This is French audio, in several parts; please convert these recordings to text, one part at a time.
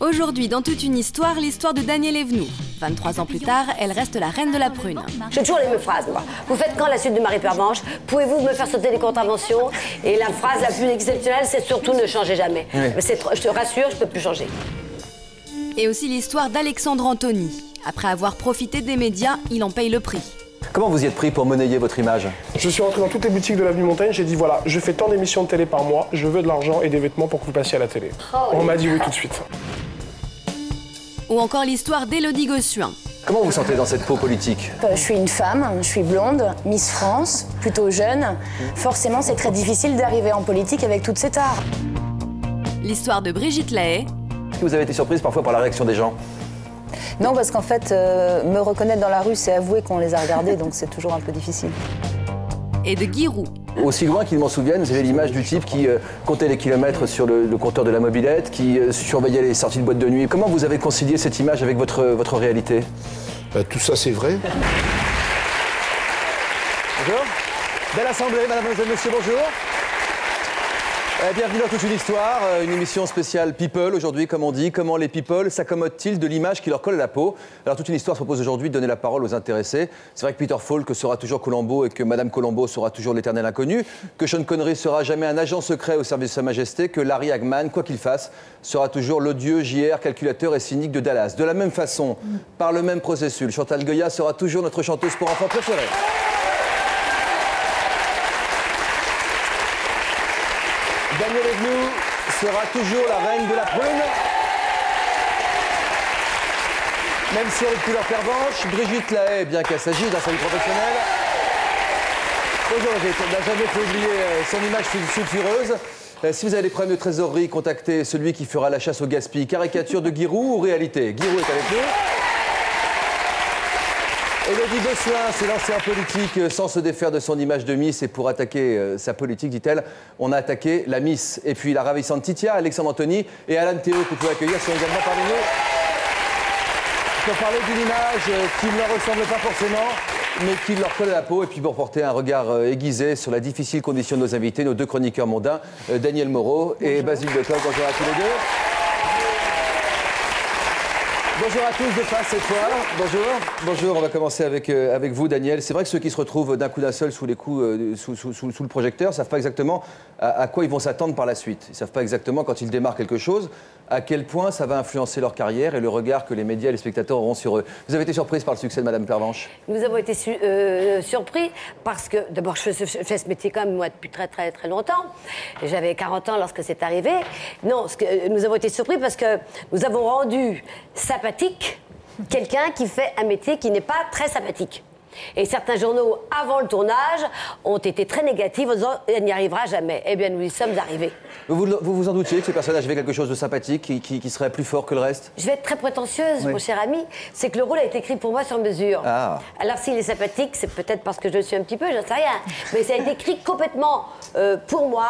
Aujourd'hui, dans toute une histoire, l'histoire de Danielle Evenou. 23 ans plus tard, elle reste la reine de la prune. J'ai toujours les mêmes phrases, moi. Vous faites quand la suite de Marie Pervenche? Pouvez-vous me faire sauter les contraventions? Et la phrase la plus exceptionnelle, c'est surtout ne changez jamais. Oui. Je te rassure, je peux plus changer. Et aussi l'histoire d'Alexandre Anthony. Après avoir profité des médias, il en paye le prix. Comment vous y êtes pris pour monnayer votre image? Je suis rentré dans toutes les boutiques de l'avenue Montaigne, j'ai dit voilà, je fais tant d'émissions de télé par mois, je veux de l'argent et des vêtements pour que vous passiez à la télé. On m'a dit oui tout de suite. Ou encore l'histoire d'Élodie Gossuin. Comment vous vous sentez dans cette peau politique? Je suis une femme, je suis blonde, Miss France, plutôt jeune. Forcément, c'est très difficile d'arriver en politique avec toute cette art. L'histoire de Brigitte Lahaie. Est-ce que vous avez été surprise parfois par la réaction des gens? Non, parce qu'en fait, me reconnaître dans la rue, c'est avouer qu'on les a regardés, donc c'est toujours un peu difficile. Et de Guy Roux. Aussi loin qu'ils m'en souviennent, vous avez l'image du type qui comptait les kilomètres sur le compteur de la mobilette, qui surveillait les sorties de boîte de nuit. Comment vous avez concilié cette image avec votre réalité? Tout ça, c'est vrai. Bonjour. Belle assemblée, mademoiselle, monsieur, bonjour. Bienvenue dans toute une histoire, une émission spéciale People aujourd'hui, comme on dit. Comment les people s'accommodent-ils de l'image qui leur colle à la peau? Alors toute une histoire se propose aujourd'hui de donner la parole aux intéressés. C'est vrai que Peter Falk sera toujours Columbo et que Madame Columbo sera toujours l'éternel inconnu, que Sean Connery sera jamais un agent secret au service de Sa Majesté, que Larry Hagman, quoi qu'il fasse, sera toujours l'odieux JR, calculateur et cynique de Dallas. De la même façon, par le même processus, Chantal Goya sera toujours notre chanteuse pour enfants préférée. Danielle Evenou sera toujours la reine de la prune. Même si elle est de couleur pervenche, Brigitte Lahaie, bien qu'elle s'agisse d'un salut professionnel. Bonjour Brigitte, on n'a jamais fait oublier son image sulfureuse. Si vous avez des problèmes de trésorerie, contactez celui qui fera la chasse au gaspillage. Caricature de Guy Roux ou réalité? Guy Roux est avec nous. Élodie Gossuin s'est lancée en politique sans se défaire de son image de Miss et pour attaquer sa politique, dit-elle, on a attaqué la Miss. Et puis la ravissante Titia, Alexandre Anthony et Alan Théo que vous pouvez accueillir sont également parmi nous. Pour parler d'une image qui ne leur ressemble pas forcément, mais qui leur colle à la peau et puis pour porter un regard aiguisé sur la difficile condition de nos invités, nos deux chroniqueurs mondains, Daniel Moreau et Basile Decaux. Bonjour à tous les deux. Bonjour à tous de face cette fois. Bonjour. Bonjour, on va commencer avec vous, Daniel. C'est vrai que ceux qui se retrouvent d'un coup d'un seul sous les coups, sous le projecteur, ne savent pas exactement à quoi ils vont s'attendre par la suite. Ils ne savent pas exactement quand ils démarrent quelque chose, à quel point ça va influencer leur carrière et le regard que les médias et les spectateurs auront sur eux. Vous avez été surprise par le succès de Madame Pervenche? Nous avons été surpris parce que, d'abord, je fais ce métier quand même, moi, depuis très longtemps. J'avais 40 ans lorsque c'est arrivé. Non, nous avons été surpris parce que nous avons rendu sympathique quelqu'un qui fait un métier qui n'est pas très sympathique. Et certains journaux, avant le tournage, ont été très négatifs en disant « elle n'y arrivera jamais ». Eh bien, nous y sommes arrivés. Vous en doutiez que ce personnage avait quelque chose de sympathique, qui serait plus fort que le reste? Je vais être très prétentieuse, oui. Mon cher ami. C'est que le rôle a été écrit pour moi sur mesure. Ah. Alors, s'il est sympathique, c'est peut-être parce que je le suis un petit peu, j'en sais rien. Mais ça a été écrit complètement pour moi,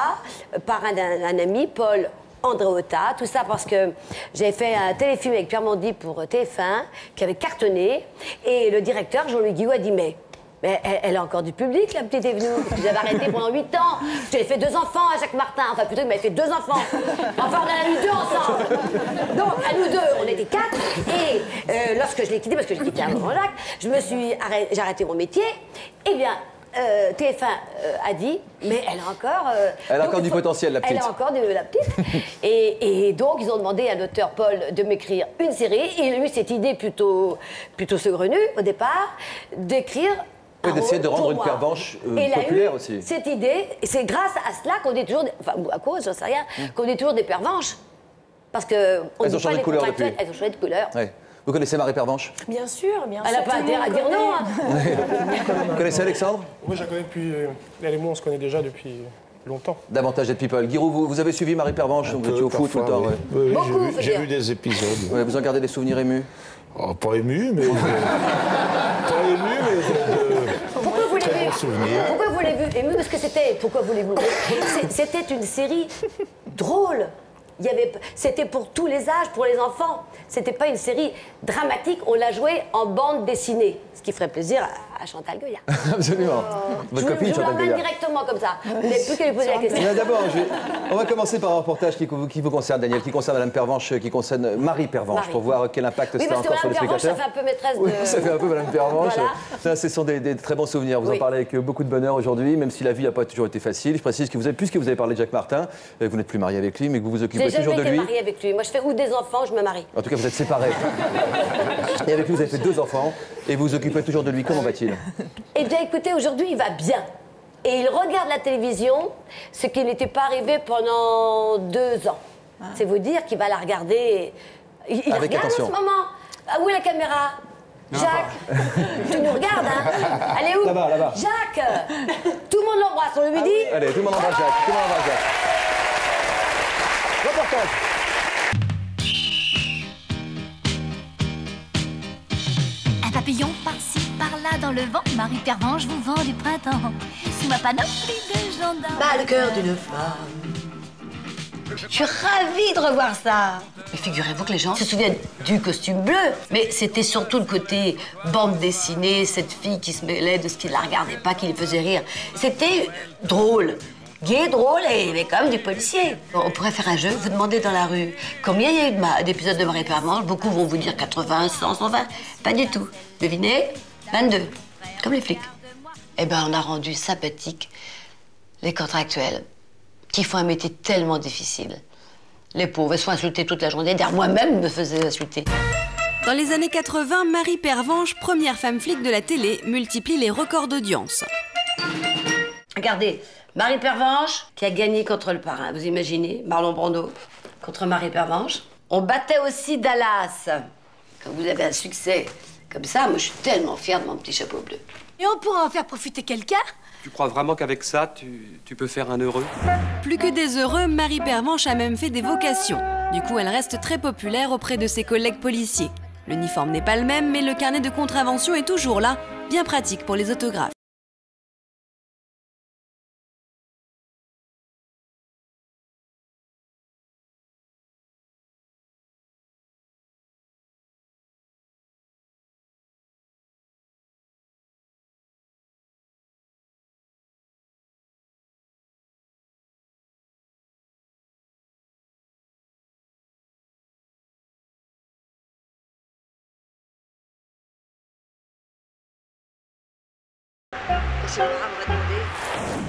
par un ami, Paul Andréotta, tout ça parce que j'avais fait un téléfilm avec Pierre Mondy pour TF1 qui avait cartonné et le directeur Jean-Louis Guillou a dit mais elle a encore du public la petite Evenou. J'avais arrêté pendant 8 ans. J'avais fait 2 enfants à Jacques Martin, enfin plutôt il m'avait fait 2 enfants. Enfin on en a eu 2 ensemble. Donc à nous 2 on était 4 et lorsque je l'ai quitté, parce que j'ai quitté un moment Jacques, j'ai arrêté mon métier, eh bien TF1 a dit, mais elle a encore... elle a encore du potentiel, la petite. Elle a encore la petite. et donc, ils ont demandé à l'auteur Paul de m'écrire une série. Et il a eu cette idée plutôt saugrenue, au départ, d'écrire... Et d'essayer de rendre une Pervenche populaire aussi. Cette idée, et c'est grâce à cela qu'on est toujours... Enfin, à cause, j'en sais rien, qu'on est toujours des Pervenches. Parce que... Elles ont changé de couleur depuis. Elles ont changé de couleur. Ouais. Vous connaissez Marie Pervenche? Bien sûr, bien sûr. Elle n'a pas intérêt à dire non. Hein. Vous connaissez Alexandre? Moi, je la connais depuis... Elle et moi, on se connaît déjà depuis longtemps. Davantage d'être people. Guy Roux, vous avez suivi Marie Pervenche? Vous étiez au foot tout le temps. Oui, beaucoup, j'ai vu des épisodes. Ouais, vous en gardez des souvenirs émus? Oh, pas émus, mais... pas émus, mais... Pourquoi vous l'avez vu? Souvenir. Pourquoi vous l'avez vu ému? Parce que c'était... Pourquoi vous l'avez vu? C'était une série drôle. C'était pour tous les âges, pour les enfants. C'était pas une série dramatique, on l'a jouée en bande dessinée. Ce qui ferait plaisir à Chantal Goya. Absolument. Votre copine, Chantal Goya. Je vous l'emmène directement comme ça. Vous n'avez plus qu'à lui poser la question. D'abord, on va commencer par un reportage qui vous concerne, Daniel, qui concerne Madame Pervenche, qui concerne Marie Pervenche, pour voir quel impact ça a encore sur les spectateurs. Ça fait un peu maîtresse de... Oui, ça fait un peu Madame Pervenche. Voilà. Ça, ce sont des très bons souvenirs. Vous en parlez avec beaucoup de bonheur aujourd'hui, même si la vie n'a pas toujours été facile. Je précise que puisque vous avez parlé de Jacques Martin, vous n'êtes plus marié avec lui, mais que vous vous occupez toujours de lui. Je n'ai jamais été mariée avec lui. Moi, je fais ou des enfants ou je me marie. En tout cas, vous êtes séparés. Et avec lui, vous avez fait 2 enfants et vous vous occupez toujours de lui. Comment va-t-il? Eh bien, écoutez, aujourd'hui, il va bien. Et il regarde la télévision, ce qui n'était pas arrivé pendant 2 ans. C'est vous dire qu'il va la regarder. Il la regarde en ce moment. Ah, où est la caméra? Jacques, tu nous regardes, hein? Elle est où? Là-bas. Jacques, tout le monde l'embrasse, on lui dit. Allez, tout le monde embrasse Jacques. Tout le monde embrasse Jacques. Reportage. Un papillon par-ci, par-là dans le vent, Marie Pervenche vous vend du printemps. Sous ma panoplie de gendarmes. Bat le cœur d'une femme. Je suis ravie de revoir ça. Mais figurez-vous que les gens se souviennent du costume bleu. Mais c'était surtout le côté bande dessinée, cette fille qui se mêlait de ce qui ne la regardait pas, qui les faisait rire. C'était drôle. Gai, drôle et mais quand même du policier. Bon, on pourrait faire un jeu, vous demandez dans la rue combien il y a eu d'épisodes de Marie Pervenche. Beaucoup vont vous dire 80, 100, 120. Pas du tout. Devinez, 22. Comme les flics. Eh ben, on a rendu sympathique les contractuels qui font un métier tellement difficile. Les pauvres, ils sont insultés toute la journée. D'ailleurs, moi-même me faisais insulter. Dans les années 80, Marie Pervenche, première femme flic de la télé, multiplie les records d'audience. Regardez, Marie Pervenche qui a gagné contre le parrain. Vous imaginez, Marlon Brando contre Marie Pervenche. On battait aussi Dallas. Quand vous avez un succès comme ça, moi je suis tellement fière de mon petit chapeau bleu. Et on pourra en faire profiter quelqu'un? Tu crois vraiment qu'avec ça, tu peux faire un heureux? Plus que des heureux, Marie Pervenche a même fait des vocations. Du coup, elle reste très populaire auprès de ses collègues policiers. L'uniforme n'est pas le même, mais le carnet de contravention est toujours là, bien pratique pour les autographes.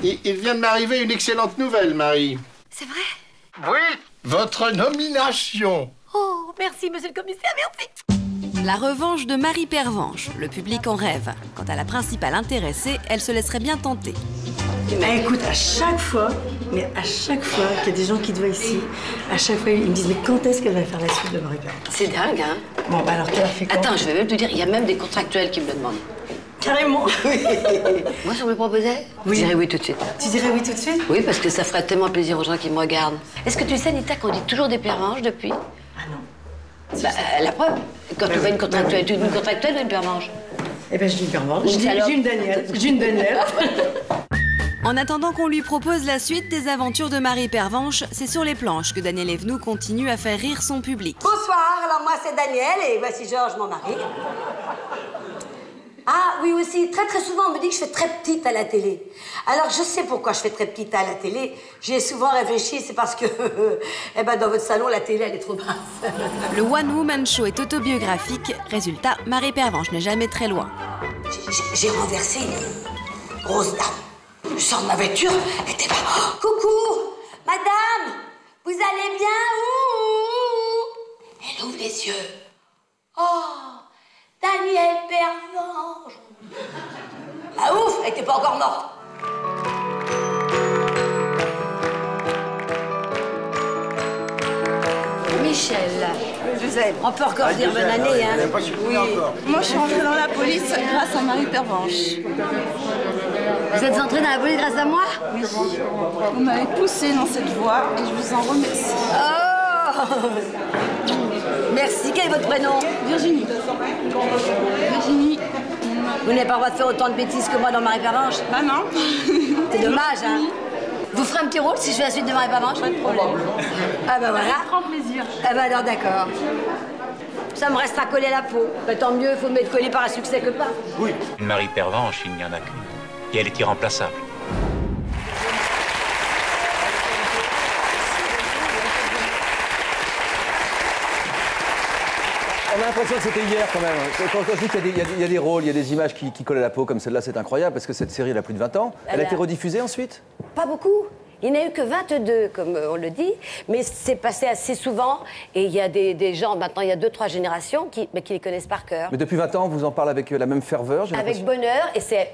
Il vient de m'arriver une excellente nouvelle, Marie. C'est vrai? Oui, votre nomination. Oh, merci, monsieur le commissaire, merci. La revanche de Marie Pervenche. Le public en rêve. Quant à la principale intéressée, elle se laisserait bien tenter. Écoute, à chaque fois qu'il y a des gens qui te voient ici, à chaque fois, ils me disent, mais quand est-ce qu'elle va faire la suite de Marie Pervenche? C'est dingue, hein? Bon, bah alors, qu'elle a fait quoi? Attends, je vais même te dire, il y a même des contractuels qui me le demandent. Carrément. Moi, si on me proposait, je dirais oui tout de suite. Tu dirais oui tout de suite? Oui, parce que ça ferait tellement plaisir aux gens qui me regardent. Est-ce que tu sais, Anita, qu'on dit toujours des Pervenches depuis? Ah non. Bah, la preuve, quand tu vois une contractuelle, tu dis une contractuelle ou une Pervenche? Eh ben, je dis une Pervenche. Je dis une Danielle. Une Danielle. En attendant qu'on lui propose la suite des aventures de Marie Pervenche, c'est sur les planches que Daniel Evenou continue à faire rire son public. Bonsoir, alors moi c'est Daniel et voici Georges, mon mari. Ah oui aussi, très souvent on me dit que je fais très petite à la télé. Alors je sais pourquoi je fais très petite à la télé. J'y ai souvent réfléchi, c'est parce que eh ben, dans votre salon la télé elle est trop basse. Le One Woman Show est autobiographique. Résultat, Marie Pervenche n'est jamais très loin. J'ai renversé une grosse dame. Je sors de ma voiture, elle était pas... Oh, coucou, madame, vous allez bien? Elle ouvre les yeux. Oh, Daniel Pervenche. Ah ouf, elle était pas encore morte. Michel, on peut encore dire bonne année, hein? Oui. Moi, je suis entrée dans la police grâce à Marie Pervenche. Vous êtes entrée dans la police grâce à moi? Oui. Vous m'avez poussée dans cette voie et je vous en remercie. Oh! Merci. Quel est votre prénom? Virginie. Virginie. Vous n'avez pas le droit de faire autant de bêtises que moi dans Marie Pervenche? Bah non. C'est dommage, hein? Vous ferez un petit rôle si je fais la suite de Marie Pervenche? Pas de problème. Ah bah voilà. Avec grand plaisir. Ah bah alors d'accord. Ça me restera collé à la peau. Bah, tant mieux, il faut m'être collé par un succès que pas. Oui. Une Marie Pervenche, il n'y en a qu'une. Et elle est irremplaçable. On a l'impression que c'était hier quand même. Quand je dis qu'il y a des rôles, il y a des images qui collent à la peau comme celle-là, c'est incroyable parce que cette série elle a plus de 20 ans. Elle a été rediffusée ensuite? Pas beaucoup. Il n'y en a eu que 22, comme on le dit, mais c'est passé assez souvent. Et il y a des gens, maintenant, il y a 2-3 générations qui les connaissent par cœur. Mais depuis 20 ans, on vous en parle avec la même ferveur, j'ai Avec bonheur, et c'est...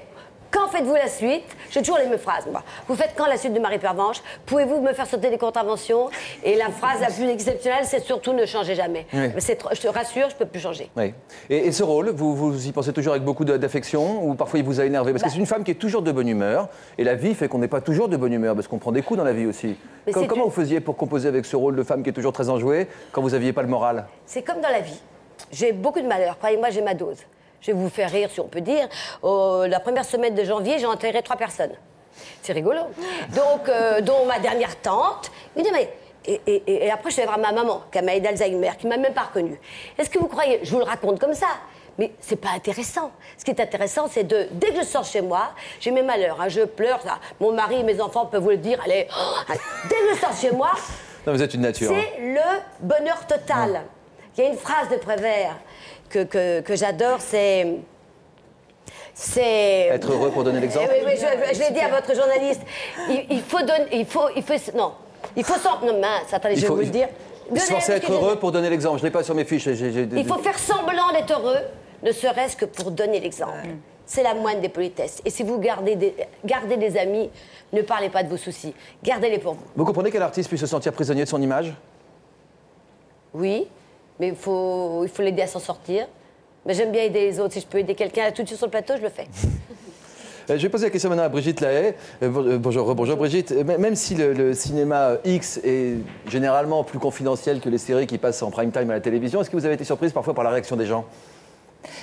Quand faites-vous la suite? J'ai toujours les mêmes phrases, moi. Vous faites quand la suite de Marie Pervenche? Pouvez-vous me faire sauter des contraventions? Et la phrase la plus exceptionnelle, c'est surtout ne changez jamais. Oui. Mais je te rassure, je ne peux plus changer. Oui. Et ce rôle, vous y pensez toujours avec beaucoup d'affection ou parfois il vous a énervé? Parce que c'est une femme qui est toujours de bonne humeur. Et la vie fait qu'on n'est pas toujours de bonne humeur parce qu'on prend des coups dans la vie aussi. Comment vous faisiez pour composer avec ce rôle de femme qui est toujours très enjouée quand vous n'aviez pas le moral? C'est comme dans la vie. J'ai beaucoup de malheur. Croyez-moi, j'ai ma dose. Je vais vous faire rire, si on peut dire. La première semaine de janvier, j'ai enterré 3 personnes. C'est rigolo. Donc, dont ma dernière tante. Et après, je vais voir ma maman, qui a maladie d'Alzheimer, qui ne m'a même pas reconnue. Est-ce que vous croyez? Je vous le raconte comme ça. Mais c'est pas intéressant. Ce qui est intéressant, c'est dès que je sors chez moi, j'ai mes malheurs. Hein, je pleure, ça. Mon mari et mes enfants peuvent vous le dire. Allez, dès que je sors chez moi, non, vous êtes une nature. C'est le bonheur total. Il y a une phrase de Prévert que j'adore, c'est... Être heureux pour donner l'exemple. Oui, je l'ai dit à votre journaliste. Il faut donner... Non, mince, attendez, je vais vous le dire. Je suis censé être heureux pour donner l'exemple. Je ne l'ai pas sur mes fiches. Il faut faire semblant d'être heureux, ne serait-ce que pour donner l'exemple. C'est la moindre des politesses. Et si vous gardez des amis, ne parlez pas de vos soucis. Gardez-les pour vous. Vous comprenez qu'un artiste puisse se sentir prisonnier de son image? Oui, mais il faut l'aider à s'en sortir. Mais j'aime bien aider les autres. Si je peux aider quelqu'un tout de suite sur le plateau, je le fais. Je vais poser la question maintenant à Brigitte Lahaye. Bonjour Brigitte. Même si le cinéma X est généralement plus confidentiel que les séries qui passent en prime time à la télévision, est-ce que vous avez été surprise parfois par la réaction des gens?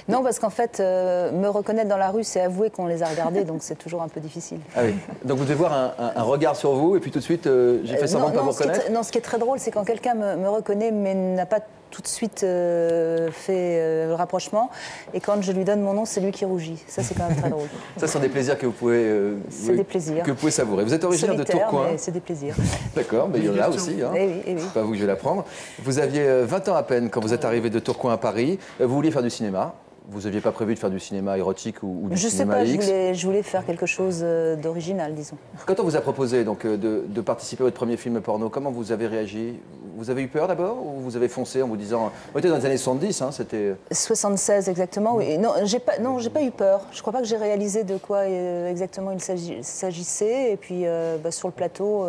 Non, parce qu'en fait, me reconnaître dans la rue, c'est avouer qu'on les a regardés, donc c'est toujours un peu difficile. Ah oui. Donc vous devez voir un regard sur vous, et puis tout de suite, j'ai fait semblant de ne pas vous reconnaître? Non, ce qui est très drôle, c'est quand quelqu'un me reconnaît, mais n'a pas tout de suite fait le rapprochement, et quand je lui donne mon nom, c'est lui qui rougit. Ça, c'est quand même très drôle. Ça, ce sont des plaisirs que vous pouvez... c'est des plaisirs. Que vous pouvez savourer. Vous êtes originaire de Tourcoing. Mais c'est des plaisirs. D'accord, mais il y en a aussi. Hein. Eh oui. C'est pas vous que je vais l'apprendre. Vous aviez 20 ans à peine quand vous êtes arrivé de Tourcoing à Paris. Vous vouliez faire du cinéma. Vous n'aviez pas prévu de faire du cinéma érotique ou du cinéma X? Je sais pas, je voulais faire quelque chose d'original, disons. Quand on vous a proposé donc, de participer à votre premier film porno, comment vous avez réagi? Vous avez eu peur d'abord ou vous avez foncé en vous disant... On était dans les années 70, hein, c'était... 76 exactement, oui. Non, j'ai pas eu peur. Je crois pas que j'ai réalisé de quoi exactement il s'agissait. Et puis sur le plateau,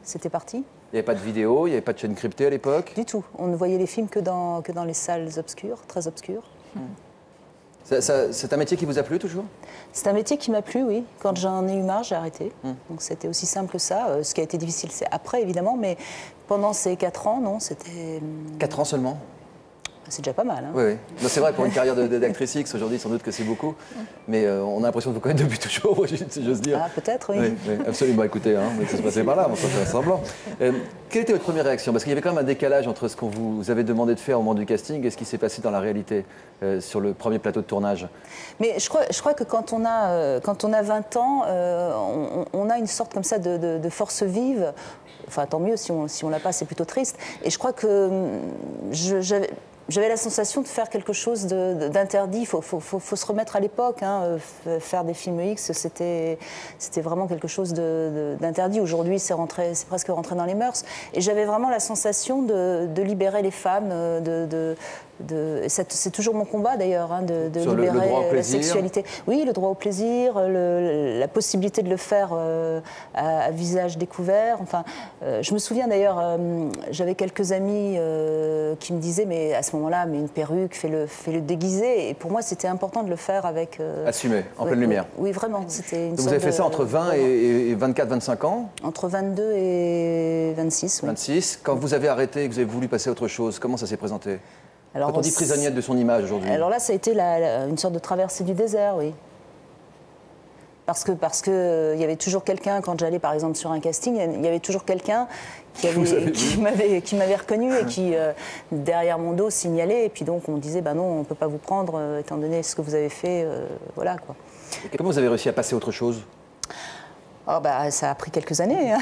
c'était parti. Il n'y avait pas de vidéo, il n'y avait pas de chaîne cryptée à l'époque? Du tout. On ne voyait les films que dans les salles obscures, très obscures. C'est un métier qui vous a plu toujours? C'est un métier qui m'a plu, oui. Quand j'en ai eu marre, j'ai arrêté. Donc c'était aussi simple que ça. Ce qui a été difficile, c'est après, évidemment, mais pendant ces 4 ans, non, c'était... 4 ans seulement? C'est déjà pas mal. Hein. Oui. C'est vrai, pour une carrière d'actrice X, aujourd'hui, sans doute que c'est beaucoup. Mais on a l'impression de vous connaître depuis toujours, si j'ose dire. Ah, peut-être, oui. Oui, absolument. Écoutez, hein, ça se passait par là, on peut faire semblant. Quelle était votre première réaction? Parce qu'il y avait quand même un décalage entre ce qu'on vous avait demandé de faire au moment du casting et ce qui s'est passé dans la réalité sur le premier plateau de tournage. Mais je crois que quand on a 20 ans, on a une sorte comme ça de force vive. Enfin, tant mieux, si on l'a pas, c'est plutôt triste. Et je crois que j'avais la sensation de faire quelque chose d'interdit. Il faut se remettre à l'époque. Hein. Faire des films X, c'était vraiment quelque chose d'interdit. Aujourd'hui, c'est presque rentré dans les mœurs. Et j'avais vraiment la sensation de libérer les femmes, c'est toujours mon combat d'ailleurs, hein, de libérer la sexualité. Oui, le droit au plaisir, la possibilité de le faire à visage découvert. Enfin, je me souviens d'ailleurs, j'avais quelques amis qui me disaient, mais à ce moment-là, mais une perruque, fais-le déguisé. Et pour moi, c'était important de le faire avec... Assumé, en pleine lumière. Oui, vraiment. Donc vous avez fait ça entre 20 et 24, 25 ans? Entre 22 et 26, oui. 26. Quand vous avez arrêté et que vous avez voulu passer à autre chose, comment ça s'est présenté? Alors, quand on dit prisonnière de son image aujourd'hui? Alors là, ça a été une sorte de traversée du désert, oui. Parce que il y avait toujours quelqu'un, quand j'allais par exemple sur un casting, il y avait toujours quelqu'un qui m'avait reconnu et qui, derrière mon dos, signalait. Et puis donc on me disait, bah non, on ne peut pas vous prendre, étant donné ce que vous avez fait, voilà quoi. Et comment vous avez réussi à passer à autre chose ? Oh bah, ça a pris quelques années. Hein.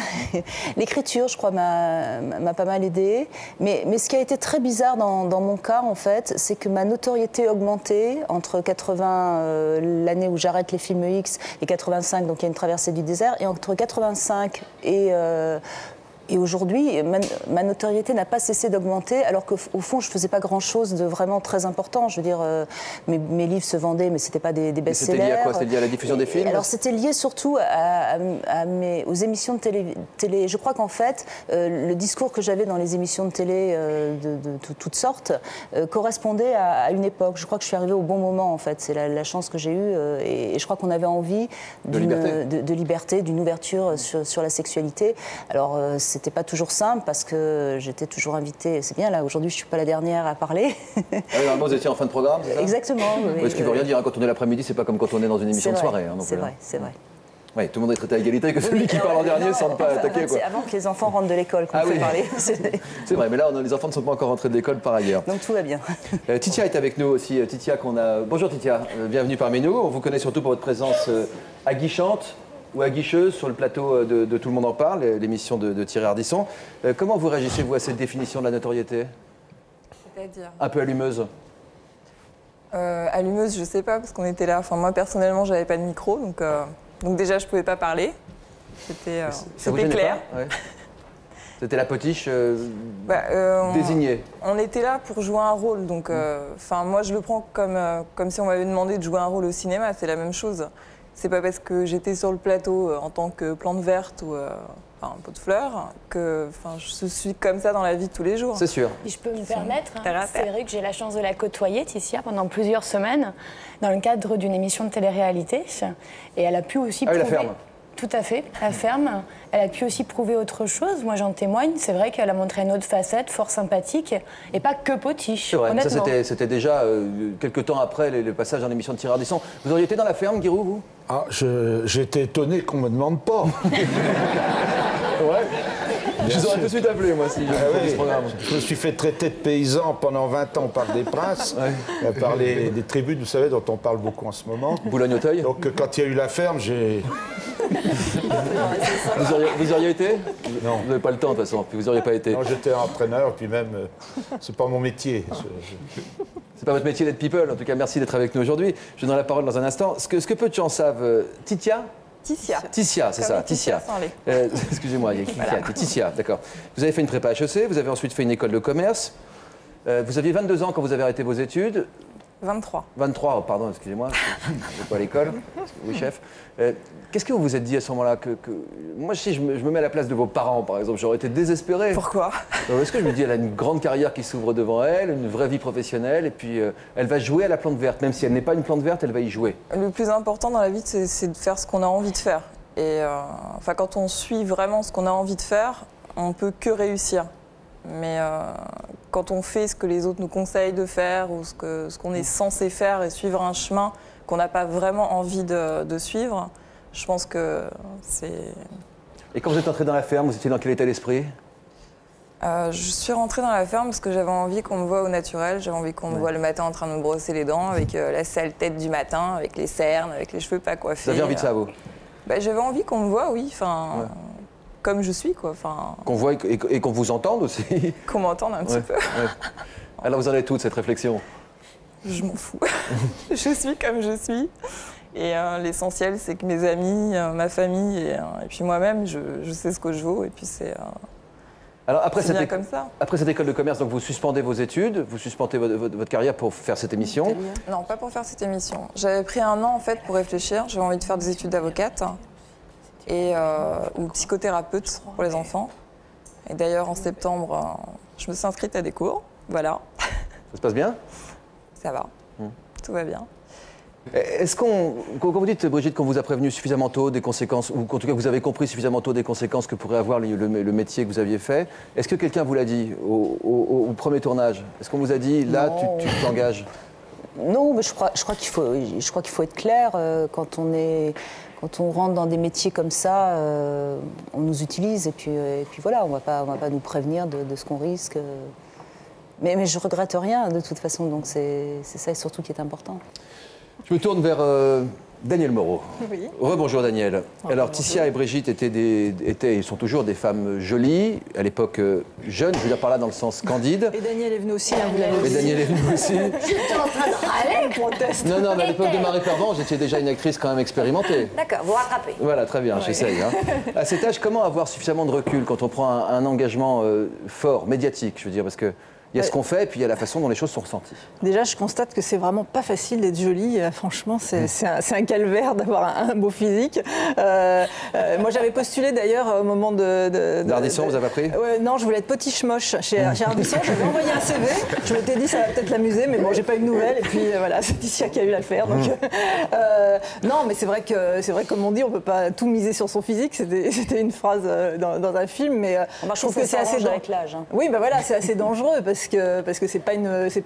L'écriture, je crois, m'a pas mal aidée. Mais ce qui a été très bizarre dans mon cas, en fait, c'est que ma notoriété augmentait entre 80, l'année où j'arrête les films X, et 85, donc il y a une traversée du désert, et entre 85 et aujourd'hui, ma notoriété n'a pas cessé d'augmenter, alors qu'au fond, je ne faisais pas grand-chose de vraiment très important. Je veux dire, mes livres se vendaient, mais ce n'étaient pas des best-sellers. C'était lié à quoi? C'était lié à la diffusion des films? Alors, c'était lié surtout aux émissions de télé. Je crois qu'en fait, le discours que j'avais dans les émissions de télé de toutes sortes correspondait à une époque. Je crois que je suis arrivée au bon moment, en fait. C'est la chance que j'ai eue. Et je crois qu'on avait envie de liberté, d'une ouverture sur la sexualité. Alors, c'était pas toujours simple parce que j'étais toujours invitée. C'est bien, là, aujourd'hui, je suis pas la dernière à parler. Ah oui, normalement, vous étiez en fin de programme, c'est ça? Exactement. Oui, ce qui veut rien dire, hein, quand on est l'après-midi, c'est pas comme quand on est dans une émission de soirée. Hein, c'est vrai, c'est vrai. Oui, tout le monde est traité à égalité, que celui qui parle en dernier ne semble pas attaquer. C'est avant que les enfants rentrent de l'école qu'on peut parler. C'est vrai, mais là, les enfants ne sont pas encore rentrés de l'école par ailleurs. Donc tout va bien. Titia est avec nous aussi. Titia qu'on a... Bonjour Titia, bienvenue parmi nous. On vous connaît surtout pour votre présence aguichante ou aguicheuse sur le plateau de Tout le monde en parle, l'émission de Thierry Ardisson. Comment vous réagissez-vous à cette définition de la notoriété? C'est-à-dire un peu allumeuse? Allumeuse, je sais pas, parce qu'on était là. Enfin, moi, personnellement, j'avais pas de micro, donc déjà, je pouvais pas parler. C'était clair. Ouais. C'était la potiche désignée. On était là pour jouer un rôle, donc moi, je le prends comme si on m'avait demandé de jouer un rôle au cinéma. C'est la même chose. C'est pas parce que j'étais sur le plateau en tant que plante verte ou un pot de fleurs que je suis comme ça dans la vie de tous les jours. C'est sûr. Si je peux me permettre, c'est vrai que j'ai la chance de la côtoyer, Titia, pendant plusieurs semaines, dans le cadre d'une émission de télé-réalité. Et elle a pu aussi prouver... La ferme. Tout à fait, la ferme. Elle a pu aussi prouver autre chose. Moi, j'en témoigne. C'est vrai qu'elle a montré une autre facette, fort sympathique, et pas que potiche. C'est vrai, honnêtement. ça c'était déjà quelques temps après le passage dans l'émission de Thierry Ardisson. Vous auriez été dans la ferme, Guirou, vous? Ah, j'étais étonné qu'on me demande pas. Ouais. Je vous aurais tout de suite appelé, moi, si je ce programme. Je me suis fait traiter de paysan pendant 20 ans par des princes, par des tribus, vous savez, dont on parle beaucoup en ce moment. Boulogne-Auteuil. Donc, quand il y a eu la ferme, j'ai... Vous auriez été? Non. Vous n'avez pas le temps, de toute façon, puis vous n'auriez pas été. Non, j'étais entraîneur, puis même, c'est pas mon métier. C'est pas votre métier d'être people. En tout cas, merci d'être avec nous aujourd'hui. Je donne la parole dans un instant. Ce que peu de gens savent, Titia? Titia, c'est ça, Titia. Excusez-moi, il y a Titia, d'accord. Vous avez fait une prépa HEC, vous avez ensuite fait une école de commerce. Vous aviez 22 ans quand vous avez arrêté vos études. 23. 23, pardon, excusez-moi, je n'étais pas à l'école. Oui, chef. Qu'est-ce que vous vous êtes dit à ce moment-là Moi, si je me mets à la place de vos parents, par exemple, j'aurais été désespéré. Pourquoi? Parce que je me dis, elle a une grande carrière qui s'ouvre devant elle, une vraie vie professionnelle, et puis elle va jouer à la plante verte. Même si elle n'est pas une plante verte, elle va y jouer. Le plus important dans la vie, c'est de faire ce qu'on a envie de faire. Et quand on suit vraiment ce qu'on a envie de faire, on peut que réussir. Mais quand on fait ce que les autres nous conseillent de faire ou ce qu'on est censé faire et suivre un chemin qu'on n'a pas vraiment envie de suivre, je pense que c'est... Et quand vous êtes entré dans la ferme, vous étiez dans quel état d'esprit? Je suis rentrée dans la ferme parce que j'avais envie qu'on me voie au naturel. J'avais envie qu'on me voie le matin en train de me brosser les dents avec la sale tête du matin, avec les cernes, avec les cheveux pas coiffés. Vous aviez envie de ça, vous? J'avais envie qu'on me voie, oui. Comme je suis, quoi. Qu'on voit et qu'on vous entende aussi. Qu'on m'entende un petit peu. Alors vous en êtes toute cette réflexion? Je m'en fous. Je suis comme je suis. Et l'essentiel, c'est que mes amis, ma famille et puis moi-même, je sais ce que je vaux. Et puis c'est alors après bien comme ça. Après cette école de commerce, donc vous suspendez vos études, vous suspendez votre carrière pour faire cette émission? Non, pas pour faire cette émission. J'avais pris un an en fait pour réfléchir. J'avais envie de faire des études d'avocate. Ou psychothérapeute pour les enfants. Et d'ailleurs, en septembre, je me suis inscrite à des cours. Voilà. Ça se passe bien? Ça va. Tout va bien. Est-ce quand vous dites, Brigitte, qu'on vous a prévenu suffisamment tôt des conséquences, ou qu'en tout cas vous avez compris suffisamment tôt des conséquences que pourrait avoir le métier que vous aviez fait, est-ce que quelqu'un vous l'a dit au premier tournage? Est-ce qu'on vous a dit, là, tu t'engages? Non, mais je crois qu'il faut être clair. Quand on rentre dans des métiers comme ça, on nous utilise et puis voilà, on va pas nous prévenir de ce qu'on risque. Mais je regrette rien de toute façon, donc c'est ça surtout qui est important. Je me tourne vers Danielle Moreau. Oui. Rebonjour Danielle. Alors Ticia et Brigitte ils sont toujours des femmes jolies, à l'époque jeunes, je veux dire par là dans le sens candide. Et Danielle est venue aussi, vous l'avez dit. Et Danielle est venue aussi. J'étais en train de râler. Proteste. Non, mais à l'époque de Marie Pervenche, j'étais déjà une actrice quand même expérimentée. D'accord, vous rattrapez. Voilà, très bien, j'essaye. Hein. À cet âge, comment avoir suffisamment de recul quand on prend un engagement fort, médiatique, je veux dire, parce que il y a ce qu'on fait, et puis il y a la façon dont les choses sont ressenties. Déjà, je constate que c'est vraiment pas facile d'être jolie. Franchement, c'est un calvaire d'avoir un beau physique. Moi, j'avais postulé d'ailleurs au moment d'Ardisson, vous avez appris? Non, je voulais être potiche moche chez Ardisson. J'avais envoyé un CV. Je m'étais dit, ça va peut-être l'amuser, mais bon, j'ai pas eu de nouvelles. Et puis voilà, c'est Ticia qui a eu l'affaire. Donc, non, mais c'est vrai que, comme on dit, on peut pas tout miser sur son physique. C'était une phrase dans un film, mais je trouve que c'est assez dangereux avec l'âge. Oui, ben voilà, c'est assez dangereux parce que c'est pas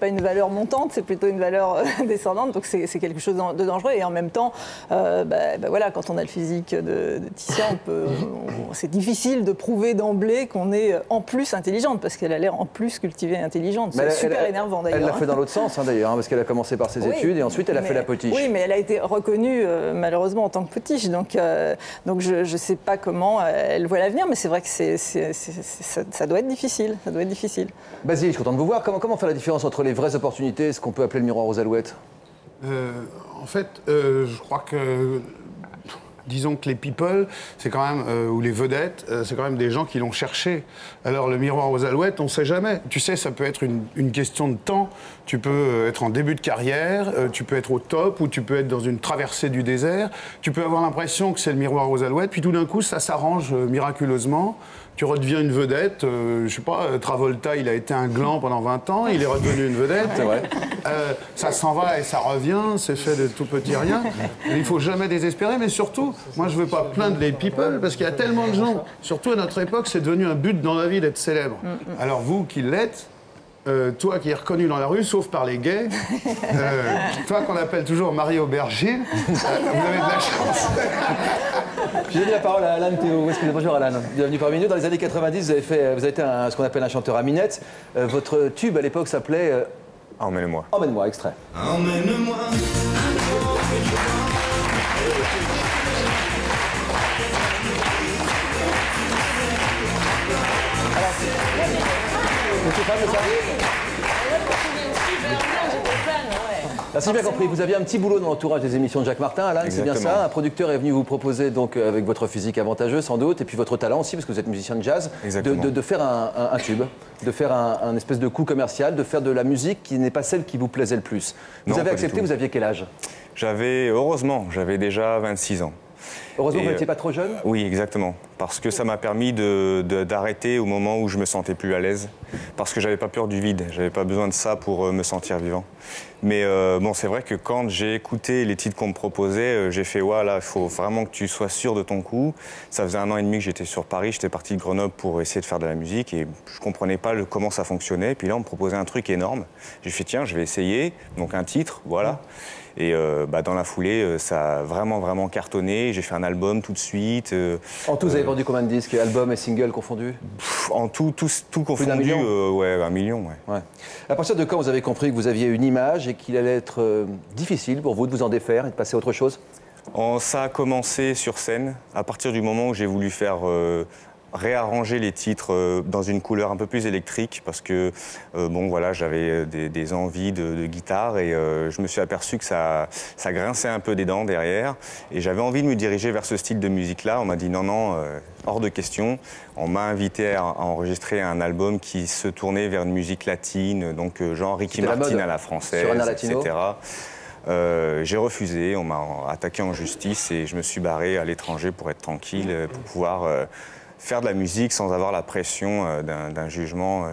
une valeur montante, c'est plutôt une valeur descendante, donc c'est quelque chose de dangereux. Et en même temps, voilà, quand on a le physique de Ticia, c'est difficile de prouver d'emblée qu'on est en plus intelligente, parce qu'elle a l'air en plus cultivée et intelligente. C'est super énervant d'ailleurs. Elle l'a fait dans l'autre sens d'ailleurs, parce qu'elle a commencé par ses études et ensuite elle a fait la potiche. Oui, mais elle a été reconnue malheureusement en tant que potiche, donc je sais pas comment elle voit l'avenir, mais c'est vrai que ça doit être difficile. Ça doit être difficile. Basile, je suis content de vous voir. Comment faire la différence entre les vraies opportunités et ce qu'on peut appeler le miroir aux alouettes? En fait, je crois que, disons que les people, c'est quand même, ou les vedettes, c'est quand même des gens qui l'ont cherché. Alors le miroir aux alouettes, on ne sait jamais. Tu sais, ça peut être une question de temps. Tu peux être en début de carrière, tu peux être au top, ou tu peux être dans une traversée du désert. Tu peux avoir l'impression que c'est le miroir aux alouettes, puis tout d'un coup, ça s'arrange miraculeusement. Tu redeviens une vedette, je sais pas, Travolta, il a été un gland pendant 20 ans, il est redevenu une vedette. C'est vrai. Ça s'en va et ça revient, c'est fait de tout petit rien. Il faut jamais désespérer, mais surtout, moi je veux pas plaindre les people, parce qu'il y a tellement de gens, surtout à notre époque, c'est devenu un but dans la vie d'être célèbre. Alors vous qui l'êtes, toi qui es reconnu dans la rue, sauf par les gays, toi qu'on appelle toujours Marie Aubergine, vous avez de la chance. J'ai donné la parole à Alan Théo. Bonjour Alan, bienvenue parmi nous. Dans les années 90, vous avez été ce qu'on appelle un chanteur à minette. Votre tube à l'époque s'appelait Emmène-moi. Emmène-moi, extrait. Emmène-moi. Alors, si j'ai bien compris, vous aviez un petit boulot dans l'entourage des émissions de Jacques Martin, Alan, c'est bien ça? Un producteur est venu vous proposer, donc, avec votre physique avantageuse sans doute, et puis votre talent aussi, parce que vous êtes musicien de jazz, de faire un tube, de faire un espèce de coup commercial, de faire de la musique qui n'est pas celle qui vous plaisait le plus. Vous avez accepté, vous aviez quel âge? Heureusement, j'avais déjà 26 ans. Heureusement que vous n'étiez pas trop jeune? Oui, exactement. Parce que ça m'a permis d'arrêter au moment où je me sentais plus à l'aise. Parce que j'avais pas peur du vide. J'avais pas besoin de ça pour me sentir vivant. Mais bon, c'est vrai que quand j'ai écouté les titres qu'on me proposait, j'ai fait voilà, il faut vraiment que tu sois sûr de ton coup. Ça faisait 1 an et demi que j'étais sur Paris. J'étais parti de Grenoble pour essayer de faire de la musique et je comprenais pas comment ça fonctionnait. Et puis là, on me proposait un truc énorme. J'ai fait tiens, je vais essayer. Donc un titre, voilà. Et dans la foulée, ça a vraiment cartonné. J'ai fait un album tout de suite. En tout, vous avez vendu combien de disques? Albums et singles confondus? En tout confondu, ouais, 1 million. Ouais. À partir de quand vous avez compris que vous aviez une image et qu'il allait être difficile pour vous de vous en défaire et de passer à autre chose? Ça a commencé sur scène, à partir du moment où j'ai voulu faire... réarranger les titres dans une couleur un peu plus électrique parce que bon voilà, j'avais des envies de guitare et je me suis aperçu que ça grinçait un peu des dents derrière et j'avais envie de me diriger vers ce style de musique-là. On m'a dit non, hors de question. On m'a invité à enregistrer un album qui se tournait vers une musique latine, donc genre Ricky Martin à la française, etc. J'ai refusé, on m'a attaqué en justice et je me suis barré à l'étranger pour être tranquille, pour pouvoir faire de la musique sans avoir la pression d'un jugement.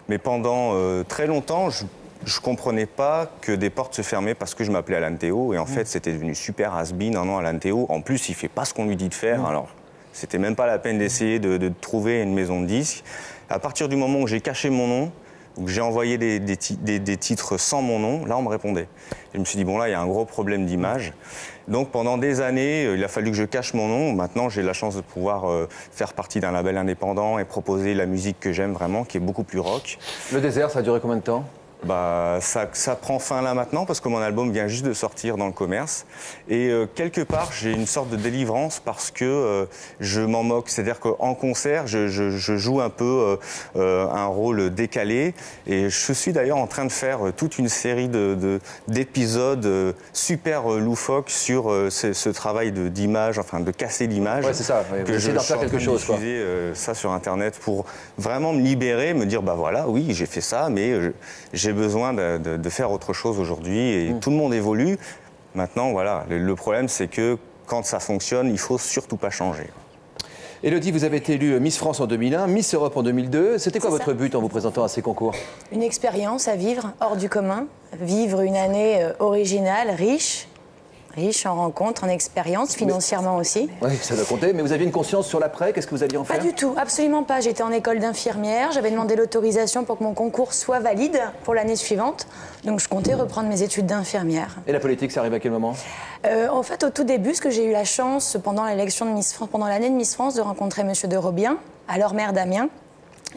Mais pendant très longtemps, je ne comprenais pas que des portes se fermaient parce que je m'appelais Alan Théo. Et en fait, c'était devenu super has-been. Non, Alan Théo, en plus, il ne fait pas ce qu'on lui dit de faire. Alors, c'était même pas la peine d'essayer de trouver une maison de disques. À partir du moment où j'ai caché mon nom, Donc j'ai envoyé des titres sans mon nom, là on me répondait. Et je me suis dit, bon là il y a un gros problème d'image. Donc pendant des années, il a fallu que je cache mon nom. Maintenant j'ai la chance de pouvoir faire partie d'un label indépendant et proposer la musique que j'aime vraiment, qui est beaucoup plus rock. Le désert, ça a duré combien de temps ? Bah, ça prend fin là maintenant parce que mon album vient juste de sortir dans le commerce. Et quelque part, j'ai une sorte de délivrance parce que je m'en moque. C'est-à-dire qu'en concert, je joue un peu un rôle décalé. Et je suis d'ailleurs en train de faire toute une série d'épisodes super loufoques sur ce travail d'image, enfin de casser l'image. Ouais, c'est ça. Ouais, que je d'en faire quelque chose. Diffuser ça sur Internet pour vraiment me libérer, me dire, bah voilà, oui, j'ai fait ça, mais j'ai besoin de faire autre chose aujourd'hui et tout le monde évolue. Maintenant, voilà, le problème, c'est que quand ça fonctionne, il faut surtout pas changer. Élodie, vous avez été élue Miss France en 2001, Miss Europe en 2002. C'était quoi votre but en vous présentant à ces concours? Une expérience à vivre hors du commun, vivre une année originale, riche en rencontres, en expériences, financièrement aussi. Oui, ça doit compter. Mais vous aviez une conscience sur l'après? Qu'est-ce que vous alliez en faire? Pas du tout, absolument pas. J'étais en école d'infirmière, j'avais demandé l'autorisation pour que mon concours soit valide pour l'année suivante. Donc je comptais reprendre mes études d'infirmière. Et la politique, ça arrive à quel moment? En fait, au tout début, parce que j'ai eu la chance, pendant l'élection de Miss France, pendant l'année de Miss France, de rencontrer Monsieur de Robien, alors maire d'Amiens.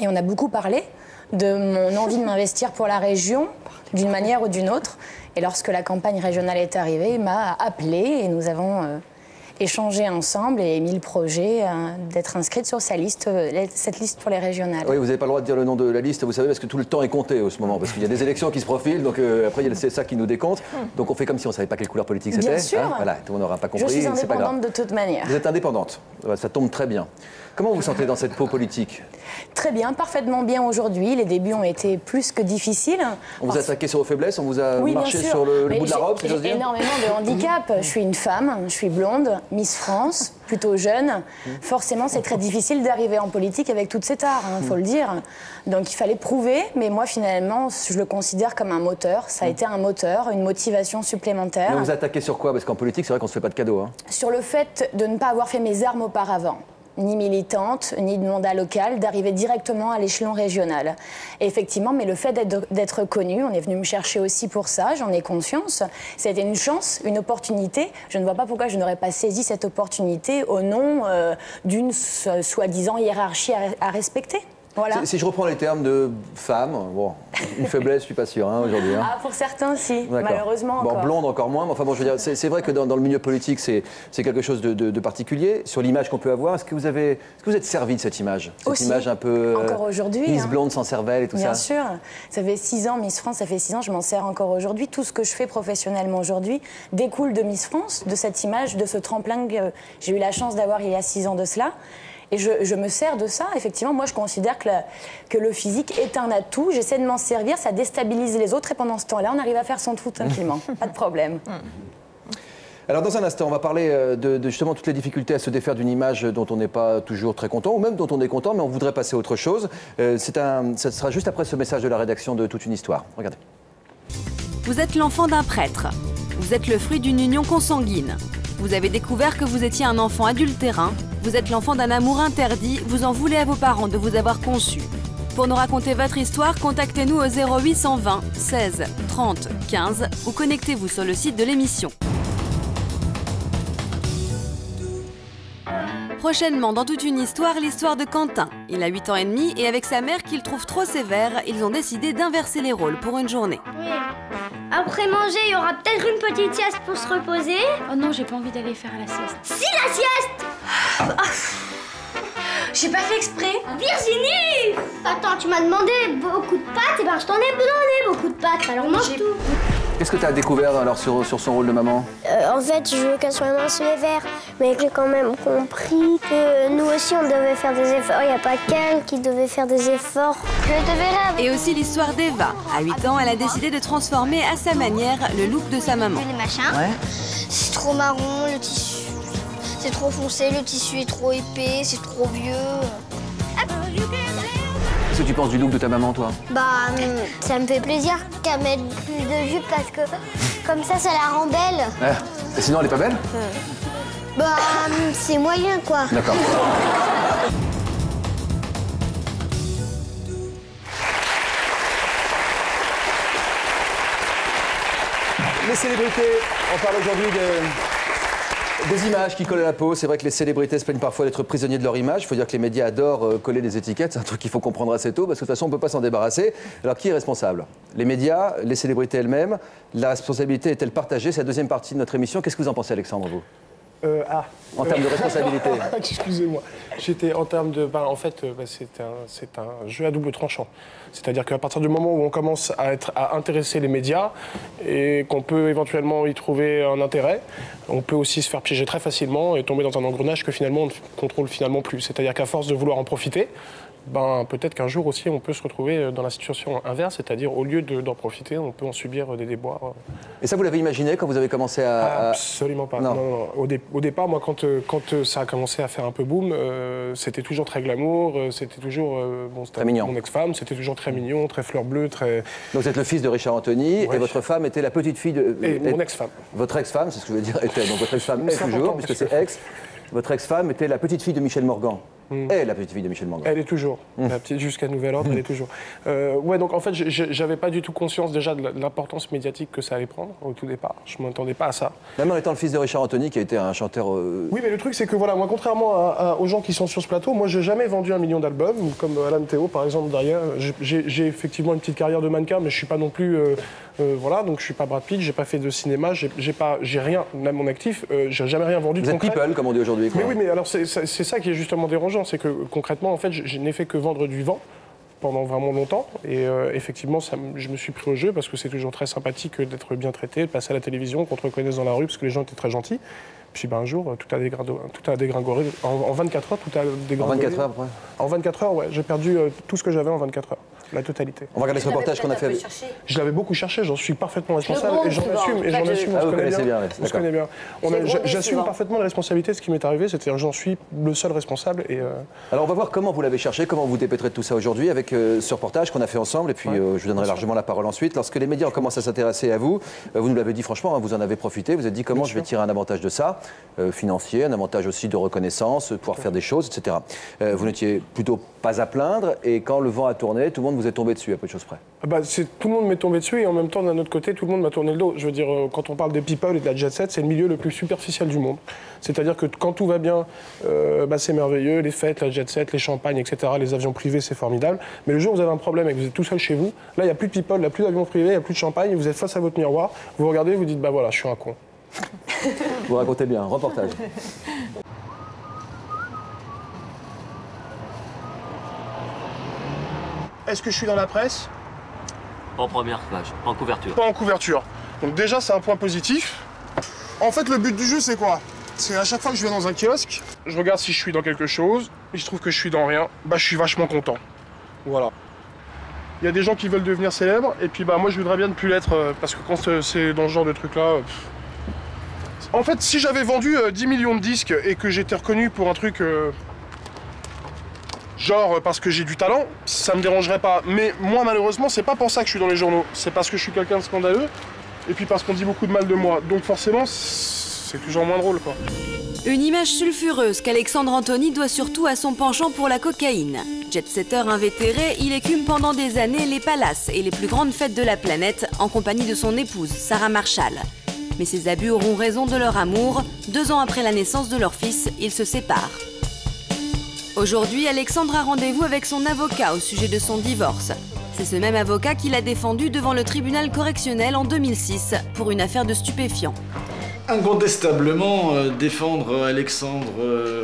Et on a beaucoup parlé de mon envie de m'investir pour la région, d'une manière ou d'une autre. Et lorsque la campagne régionale est arrivée, il m'a appelé et nous avons échangé ensemble et mis le projet d'être inscrite sur cette liste pour les régionales. Oui, vous n'avez pas le droit de dire le nom de la liste, vous savez, parce que tout le temps est compté en ce moment, parce qu'il y a des élections qui se profilent, donc après c'est ça qui nous décompte. Donc on fait comme si on ne savait pas quelle couleur politique c'était. Bien sûr. Hein, voilà, tout le monde n'aura pas compris. Je suis indépendante pas grave. De toute manière. Vous êtes indépendante, ça tombe très bien. Comment vous vous sentez dans cette peau politique? Très bien, parfaitement bien aujourd'hui. Les débuts ont été plus que difficiles. On vous a attaqué sur vos faiblesses? On vous a marché sur le bout de la robe, si j'ose dire? J'ai énormément de handicap. Je suis une femme, je suis blonde, Miss France, plutôt jeune. Forcément, c'est très difficile d'arriver en politique avec toute cette art, il faut le dire. Donc il fallait prouver, mais moi finalement, je le considère comme un moteur. Ça a été un moteur, une motivation supplémentaire. Mais on vous a attaqué sur quoi? Parce qu'en politique, c'est vrai qu'on ne se fait pas de cadeaux. Hein. Sur le fait de ne pas avoir fait mes armes auparavant. Ni militante, ni de mandat local, d'arriver directement à l'échelon régional. Et effectivement, mais le fait d'être connue, on est venu me chercher aussi pour ça, j'en ai conscience. Ça a été une chance, une opportunité. Je ne vois pas pourquoi je n'aurais pas saisi cette opportunité au nom d'une soi-disant hiérarchie à respecter. Voilà. Si je reprends les termes de femme, bon, une faiblesse, je suis pas sûr aujourd'hui. Hein. Ah, pour certains, si, malheureusement encore. Bon, blonde encore moins, mais enfin bon, je veux dire, c'est vrai que dans le milieu politique, c'est quelque chose de particulier. Sur l'image qu'on peut avoir, est-ce que vous êtes servi de cette image? Cette image un peu encore aujourd'hui, Miss blonde sans cervelle et tout ça. Bien sûr, ça fait 6 ans, Miss France, ça fait 6 ans, je m'en sers encore aujourd'hui. Tout ce que je fais professionnellement aujourd'hui découle de Miss France, de cette image, de ce tremplin que j'ai eu la chance d'avoir il y a 6 ans de cela. Et je me sers de ça. Effectivement, moi, je considère que le physique est un atout. J'essaie de m'en servir, ça déstabilise les autres. Et pendant ce temps-là, on arrive à faire son trou tranquillement. Pas de problème. Alors, dans un instant, on va parler de justement toutes les difficultés à se défaire d'une image dont on n'est pas toujours très content, ou même dont on est content, mais on voudrait passer à autre chose. Ça sera juste après ce message de la rédaction de Toute une histoire. Regardez. Vous êtes l'enfant d'un prêtre. Vous êtes le fruit d'une union consanguine. Vous avez découvert que vous étiez un enfant adultérin. Vous êtes l'enfant d'un amour interdit. Vous en voulez à vos parents de vous avoir conçu. Pour nous raconter votre histoire, contactez-nous au 0820 16 30 15 ou connectez-vous sur le site de l'émission. Prochainement, dans Toute une histoire, l'histoire de Quentin. Il a 8 ans et demi et avec sa mère qu'il trouve trop sévère, ils ont décidé d'inverser les rôles pour une journée. Oui. Après manger, il y aura peut-être une petite sieste pour se reposer. Oh non, j'ai pas envie d'aller faire la sieste. Si, la sieste! J'ai pas fait exprès. Virginie! Attends, tu m'as demandé beaucoup de pâtes, et ben je t'en ai donné beaucoup de pâtes, alors mange tout. Qu'est-ce que tu as découvert alors sur son rôle de maman? En fait, je veux qu'elle soit moins sévère, mais j'ai quand même compris que nous aussi on devait faire des efforts. Il n'y a pas qu'elle qui devait faire des efforts. Je te verrai. Et aussi l'histoire d'Eva. À 8 ans, elle a décidé de transformer à sa manière le look de sa maman. Les machins. Ouais. C'est trop marron, le tissu. C'est trop foncé, le tissu est trop épais, c'est trop vieux. Qu'est-ce que tu penses du look de ta maman, toi? Bah, ça me fait plaisir qu'elle mette plus de jupe parce que comme ça la rend belle. Et sinon, elle est pas belle? Bah, c'est moyen, quoi. D'accord. Les célébrités, on parle aujourd'hui des images qui collent à la peau. C'est vrai que les célébrités se plaignent parfois d'être prisonniers de leur image. Il faut dire que les médias adorent coller des étiquettes. C'est un truc qu'il faut comprendre assez tôt, parce que de toute façon, on ne peut pas s'en débarrasser. Alors, qui est responsable? Les médias, les célébrités elles-mêmes. La responsabilité est-elle partagée? C'est la deuxième partie de notre émission. Qu'est-ce que vous en pensez, Alexandre, vous? En termes de responsabilité. Excusez-moi. J'étais en termes de... en fait, c'est un jeu à double tranchant. C'est-à-dire qu'à partir du moment où on commence à intéresser les médias et qu'on peut éventuellement y trouver un intérêt, on peut aussi se faire piéger très facilement et tomber dans un engrenage que finalement on ne contrôle finalement plus. C'est-à-dire qu'à force de vouloir en profiter, peut-être qu'un jour aussi on peut se retrouver dans la situation inverse, c'est-à-dire au lieu d'en profiter, on peut en subir des déboires. Et ça, vous l'avez imaginé quand vous avez commencé à... Absolument pas. Non. Au départ, moi, quand ça a commencé à faire un peu boom, c'était toujours très glamour, c'était toujours... très mignon. Mon ex-femme, c'était toujours très mignon, très fleur bleue, très... Donc vous êtes le fils de Richard Anthony, ouais. Et votre femme était la petite fille de... Et mon ex-femme. Votre ex-femme, c'est ce que je veux dire, était. Donc votre ex-femme est toujours, puisque c'est ex. Votre ex-femme était la petite fille de Michel Morgan. Est la petite fille de Michel Morgan. Elle est toujours. La petite, jusqu'à nouvel ordre, elle est toujours. Ouais, donc en fait, j'avais pas du tout conscience déjà de l'importance médiatique que ça allait prendre au tout départ. Je m'attendais pas à ça. Même en étant le fils de Richard Anthony, qui a été un chanteur... Oui, mais le truc, c'est que voilà, moi, contrairement aux gens qui sont sur ce plateau, moi, j'ai jamais vendu 1 million d'albums, comme Alan Théo, par exemple, derrière. J'ai effectivement une petite carrière de mannequin, mais je suis pas non plus... voilà, donc je suis pas Brad Pitt, j'ai pas fait de cinéma, j'ai rien, même mon actif, j'ai jamais rien vendu de concret. Vous êtes people, comme on dit aujourd'hui. Mais oui, mais alors c'est ça qui est justement dérangeant, c'est que concrètement, en fait, je n'ai fait que vendre du vent pendant vraiment longtemps. Et effectivement, je me suis pris au jeu parce que c'est toujours très sympathique d'être bien traité, de passer à la télévision, qu'on te reconnaisse dans la rue parce que les gens étaient très gentils. Puis un jour, tout a dégringolé. En 24 heures, tout a dégringolé. En 24 heures, après? En 24 heures, ouais. J'ai perdu tout ce que j'avais en 24 heures. La totalité. On va regarder ce reportage qu'on a fait. Je l'avais beaucoup cherché, j'en suis parfaitement responsable et j'en assume. Ah, vous connaissez bien. On se connaît bien. J'assume parfaitement la responsabilité de ce qui m'est arrivé, c'est-à-dire que j'en suis le seul responsable. Alors on va voir comment vous l'avez cherché, comment vous dépêtrez de tout ça aujourd'hui avec ce reportage qu'on a fait ensemble et puis je vous donnerai largement la parole ensuite. Lorsque les médias ont commencé à s'intéresser à vous, vous nous l'avez dit franchement, vous en avez profité, vous avez dit comment je vais tirer un avantage de ça, financier, un avantage aussi de reconnaissance, pouvoir faire des choses, etc. Vous n'étiez plutôt pas à plaindre et quand le vent a tourné, tout le monde vous est tombé dessus à peu de choses près. Tout le monde m'est tombé dessus et en même temps, d'un autre côté, tout le monde m'a tourné le dos. Je veux dire, quand on parle des people et de la jet set, c'est le milieu le plus superficiel du monde. C'est-à-dire que quand tout va bien, c'est merveilleux, les fêtes, la jet set, les champagnes, etc., les avions privés, c'est formidable. Mais le jour où vous avez un problème et que vous êtes tout seul chez vous, là, il n'y a plus de people, il n'y a plus d'avions privés, il n'y a plus de champagne, vous êtes face à votre miroir, vous regardez, vous dites, voilà, je suis un con. Vous racontez bien, reportage. Est-ce que je suis dans la presse? En première page, en couverture. Pas en couverture. Donc déjà, c'est un point positif. En fait, le but du jeu, c'est quoi? C'est à chaque fois que je vais dans un kiosque, je regarde si je suis dans quelque chose, et je trouve que je suis dans rien, je suis vachement content. Voilà. Il y a des gens qui veulent devenir célèbres, et puis moi, je voudrais bien ne plus l'être, parce que quand c'est dans ce genre de truc-là... En fait, si j'avais vendu 10 millions de disques et que j'étais reconnu pour un truc... genre parce que j'ai du talent, ça me dérangerait pas. Mais moi, malheureusement, c'est pas pour ça que je suis dans les journaux. C'est parce que je suis quelqu'un de scandaleux, et puis parce qu'on dit beaucoup de mal de moi. Donc forcément, c'est toujours moins drôle, quoi. Une image sulfureuse qu'Alexandre Anthony doit surtout à son penchant pour la cocaïne. Jet-setter invétéré, il écume pendant des années les palaces et les plus grandes fêtes de la planète en compagnie de son épouse, Sarah Marshall. Mais ces abus auront raison de leur amour. 2 ans après la naissance de leur fils, ils se séparent. Aujourd'hui, Alexandre a rendez-vous avec son avocat au sujet de son divorce. C'est ce même avocat qui l'a défendu devant le tribunal correctionnel en 2006 pour une affaire de stupéfiants. Incontestablement, défendre Alexandre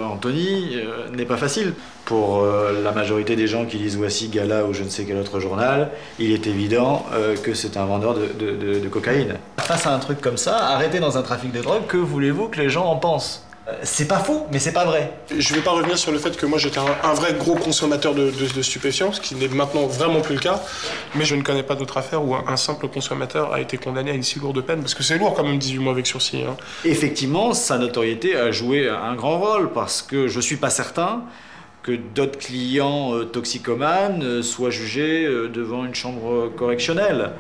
Anthony n'est pas facile. Pour la majorité des gens qui lisent Voici, Gala ou je ne sais quel autre journal, il est évident que c'est un vendeur de cocaïne. Face à un truc comme ça, arrêté dans un trafic de drogue, que voulez-vous que les gens en pensent ? C'est pas faux, mais c'est pas vrai. Je vais pas revenir sur le fait que moi j'étais un vrai gros consommateur de stupéfiants, ce qui n'est maintenant vraiment plus le cas. Mais je ne connais pas d'autre affaire où un simple consommateur a été condamné à une si lourde peine, parce que c'est lourd quand même 18 mois avec sursis. Hein. Effectivement, sa notoriété a joué un grand rôle, parce que je suis pas certain que d'autres clients toxicomanes soient jugés devant une chambre correctionnelle.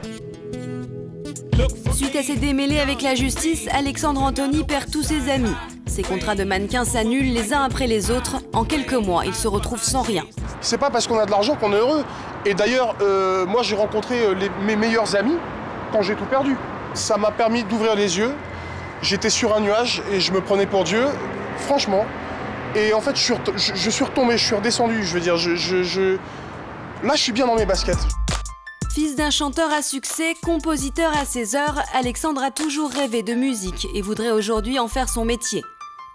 Suite à ses démêlés avec la justice, Alexandre Anthony perd tous ses amis. Ses contrats de mannequin s'annulent les uns après les autres. En quelques mois, il se retrouve sans rien. C'est pas parce qu'on a de l'argent qu'on est heureux. Et d'ailleurs, moi j'ai rencontré mes meilleurs amis quand j'ai tout perdu. ça m'a permis d'ouvrir les yeux. J'étais sur un nuage et je me prenais pour Dieu, franchement. Et en fait, je suis retombé, je suis redescendu. Je veux dire, là, je suis bien dans mes baskets. Fils d'un chanteur à succès, compositeur à ses heures, Alexandre a toujours rêvé de musique et voudrait aujourd'hui en faire son métier.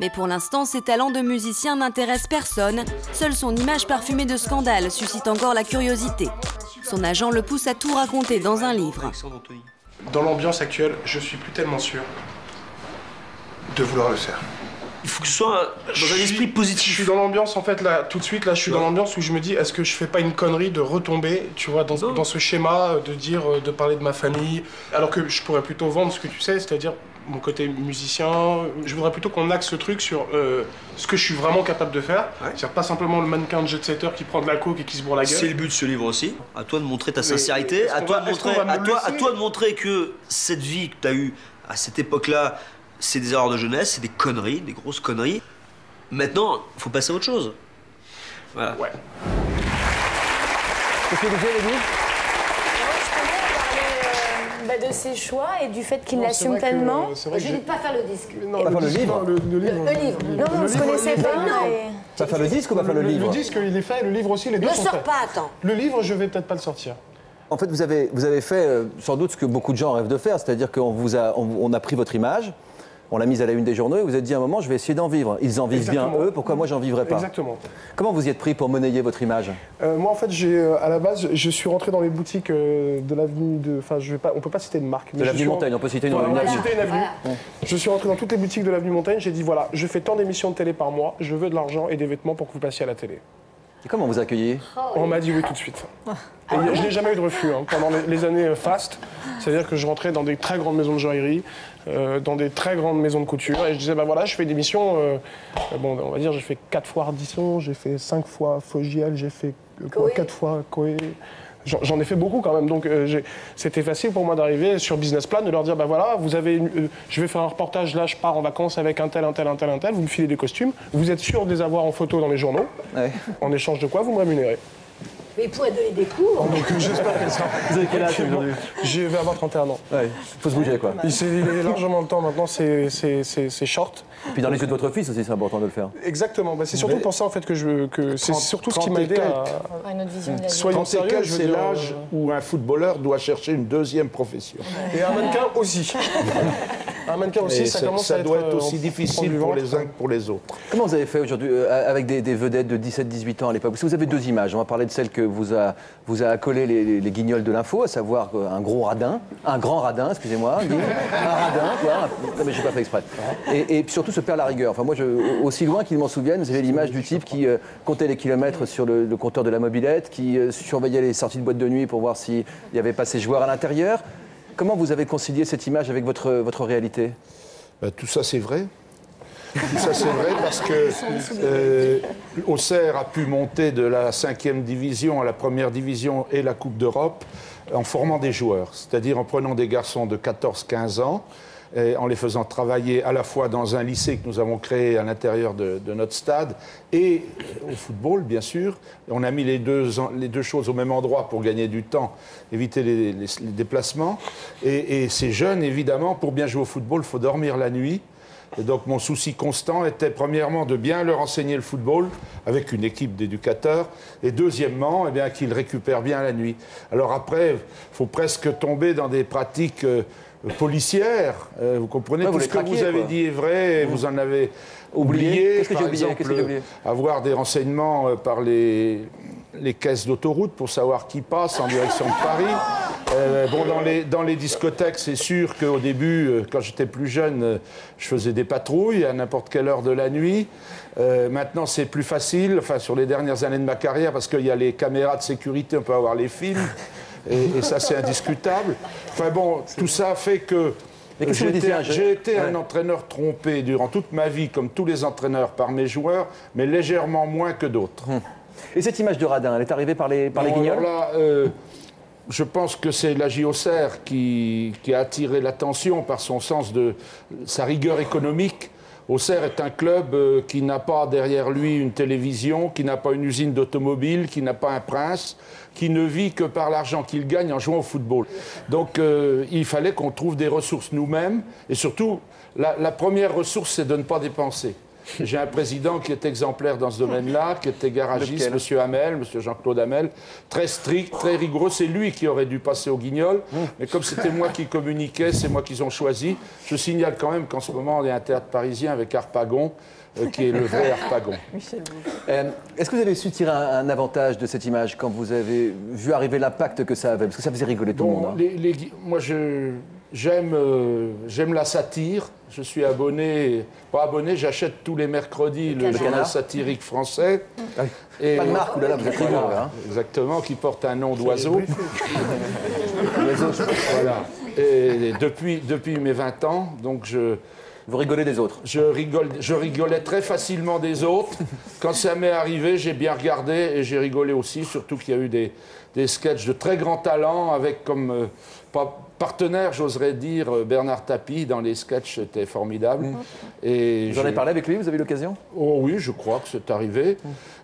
Mais pour l'instant, ses talents de musicien n'intéressent personne. Seule son image parfumée de scandale suscite encore la curiosité. Son agent le pousse à tout raconter dans un livre. Dans l'ambiance actuelle, je suis plus tellement sûr de vouloir le faire. Il faut que ce soit dans un esprit positif. Je suis dans l'ambiance, en fait, là, tout de suite, là, je suis dans l'ambiance où je me dis, est-ce que je fais pas une connerie de retomber, tu vois, dans ce schéma de dire, de parler de ma famille, alors que je pourrais plutôt vendre ce que tu sais, c'est-à-dire mon côté musicien. Je voudrais plutôt qu'on axe le truc sur ce que je suis vraiment capable de faire. Ouais. C'est-à-dire pas simplement le mannequin de jet-setter qui prend de la coke et qui se bourre la gueule. C'est le but de ce livre aussi. À toi de montrer ta sincérité, à toi de montrer que cette vie que tu as eue à cette époque-là, c'est des erreurs de jeunesse, c'est des conneries, des grosses conneries. Maintenant, il faut passer à autre chose. Voilà. Ouais. Qu'est-ce que vous disiez, Lady ? De ses choix et du fait qu'il l'assume pleinement. Je ne dis pas faire le disque. Non, pas faire le livre. Le livre. Non, on se connaissait pas. Ça faire le disque ou pas faire le livre ? Le disque, il est fait, et le livre aussi, les deux sont faits. Ne sors pas, attends. Le livre, je vais peut-être pas le sortir. En fait, vous avez fait sans doute ce que beaucoup de gens rêvent de faire, c'est-à-dire qu'on a pris votre image, on l'a mise à la une des journaux et vous êtes dit à un moment, je vais essayer d'en vivre. Ils en vivent bien, eux, pourquoi moi j'en vivrais pas ? Exactement. Comment vous y êtes pris pour monnayer votre image ? Moi, en fait, à la base, je suis rentré dans les boutiques de l'avenue de... Enfin, on peut pas citer de marque. De l'avenue Montaigne, on peut citer une avenue. Voilà. Je suis rentré dans toutes les boutiques de l'avenue Montaigne, j'ai dit, voilà, je fais tant d'émissions de télé par mois, je veux de l'argent et des vêtements pour que vous passiez à la télé. Et comment vous accueillez ? On m'a dit oui tout de suite. Et je n'ai jamais eu de refus pendant les années fast. C'est-à-dire que je rentrais dans des très grandes maisons de joaillerie, dans des très grandes maisons de couture, et je disais, bah voilà, je fais des missions, bon, on va dire, j'ai fait 4 fois Ardisson, j'ai fait 5 fois Fogiel, j'ai fait 4 fois Coé. J'en ai fait beaucoup quand même, donc c'était facile pour moi d'arriver sur Business Plan, de leur dire, bah voilà, je vais faire un reportage, là je pars en vacances avec un tel, vous me filez des costumes, vous êtes sûr de les avoir en photo dans les journaux, en échange de quoi vous me rémunérez. Mais il pourrait donner des cours. Donc j'espère qu'elle sera. Vous avez quel âge aujourd'hui ? Je vais avoir 31 ans. Ouais, faut se bouger quoi. Il est largement le temps maintenant, c'est short. Et puis dans les yeux de votre fils aussi, c'est important de le faire. Exactement, c'est surtout pour ça en fait que c'est surtout ce qui m'a aidé à notre vision de la vie. Soyons sérieux, c'est l'âge où un footballeur doit chercher une deuxième profession. Et un mannequin aussi. Un mannequin aussi, ça commence à être... Ça doit être aussi difficile pour les uns que pour les autres. Comment vous avez fait aujourd'hui avec des vedettes de 17-18 ans à l'époque ? Parce que vous avez 2 images. On va parler de celle que vous a accolé les guignols de l'info, à savoir un gros radin, un grand radin, excusez-moi, un radin, quoi. Non mais j'ai pas fait exprès. Et surtout ce père la rigueur. Enfin moi, aussi loin qu'ils m'en souviennent, vous avez l'image du type qui comptait les kilomètres sur le compteur de la mobilette, qui surveillait les sorties de boîte de nuit pour voir s'il n'y avait pas ses joueurs à l'intérieur. Comment vous avez concilié cette image avec votre réalité ? Tout ça, c'est vrai. Tout ça, c'est vrai parce que Auxerre a pu monter de la 5e division à la 1re division et la Coupe d'Europe en formant des joueurs, c'est-à-dire en prenant des garçons de 14-15 ans, et en les faisant travailler à la fois dans un lycée que nous avons créé à l'intérieur de notre stade et au football, bien sûr. On a mis les deux choses au même endroit pour gagner du temps, éviter les déplacements. Et ces jeunes, évidemment, pour bien jouer au football, il faut dormir la nuit. Et donc mon souci constant était premièrement de bien leur enseigner le football avec une équipe d'éducateurs et deuxièmement qu'ils récupèrent bien la nuit. Alors après, il faut presque tomber dans des pratiques policières. Vous comprenez, tout ce que vous avez dit est vrai, et vous en avez oublié. Par exemple, avoir des renseignements par les caisses d'autoroute pour savoir qui passe en direction de Paris. Dans les discothèques, c'est sûr qu'au début, quand j'étais plus jeune, je faisais des patrouilles à n'importe quelle heure de la nuit. Maintenant, c'est plus facile, enfin sur les dernières années de ma carrière, parce qu'il y a les caméras de sécurité, on peut avoir les films, et ça c'est indiscutable. Enfin bon, tout ça fait que j'ai été un entraîneur trompé durant toute ma vie, comme tous les entraîneurs, par mes joueurs, mais légèrement moins que d'autres. Et cette image de radin, elle est arrivée par les guignols ? Je pense que c'est la Auxerre qui a attiré l'attention par son sens de sa rigueur économique. Auxerre est un club qui n'a pas derrière lui une télévision, qui n'a pas une usine d'automobile, qui n'a pas un prince, qui ne vit que par l'argent qu'il gagne en jouant au football. Donc il fallait qu'on trouve des ressources nous-mêmes, et surtout, la première ressource, c'est de ne pas dépenser. J'ai un président qui est exemplaire dans ce domaine-là, qui était garagiste, M. Hamel, M. Jean-Claude Hamel, très strict, très rigoureux. C'est lui qui aurait dû passer au Guignol. Mais comme c'était moi qui communiquais, c'est moi qu'ils ont choisi. Je signale quand même qu'en ce moment, il y a un théâtre parisien avec Harpagon, qui est le vrai Harpagon. Est-ce que vous avez su tirer un avantage de cette image quand vous avez vu arriver l'impact que ça avait? Parce que ça faisait rigoler tout le monde. Hein. Moi, j'aime la satire. Je suis abonné, pas abonné, j'achète tous les mercredis le journal satirique français. Et pas de marque, oulala, vous êtes rigolo, hein. Exactement, qui porte un nom d'oiseau. Voilà. Et depuis mes 20 ans, donc Vous rigolez des autres? Je rigolais très facilement des autres. Quand ça m'est arrivé, j'ai bien regardé et j'ai rigolé aussi, surtout qu'il y a eu des sketchs de très grand talent avec comme partenaire, j'oserais dire, Bernard Tapie dans les sketchs, c'était formidable. Et J'en ai parlé avec lui, vous avez eu l'occasion? Oh oui, je crois que c'est arrivé.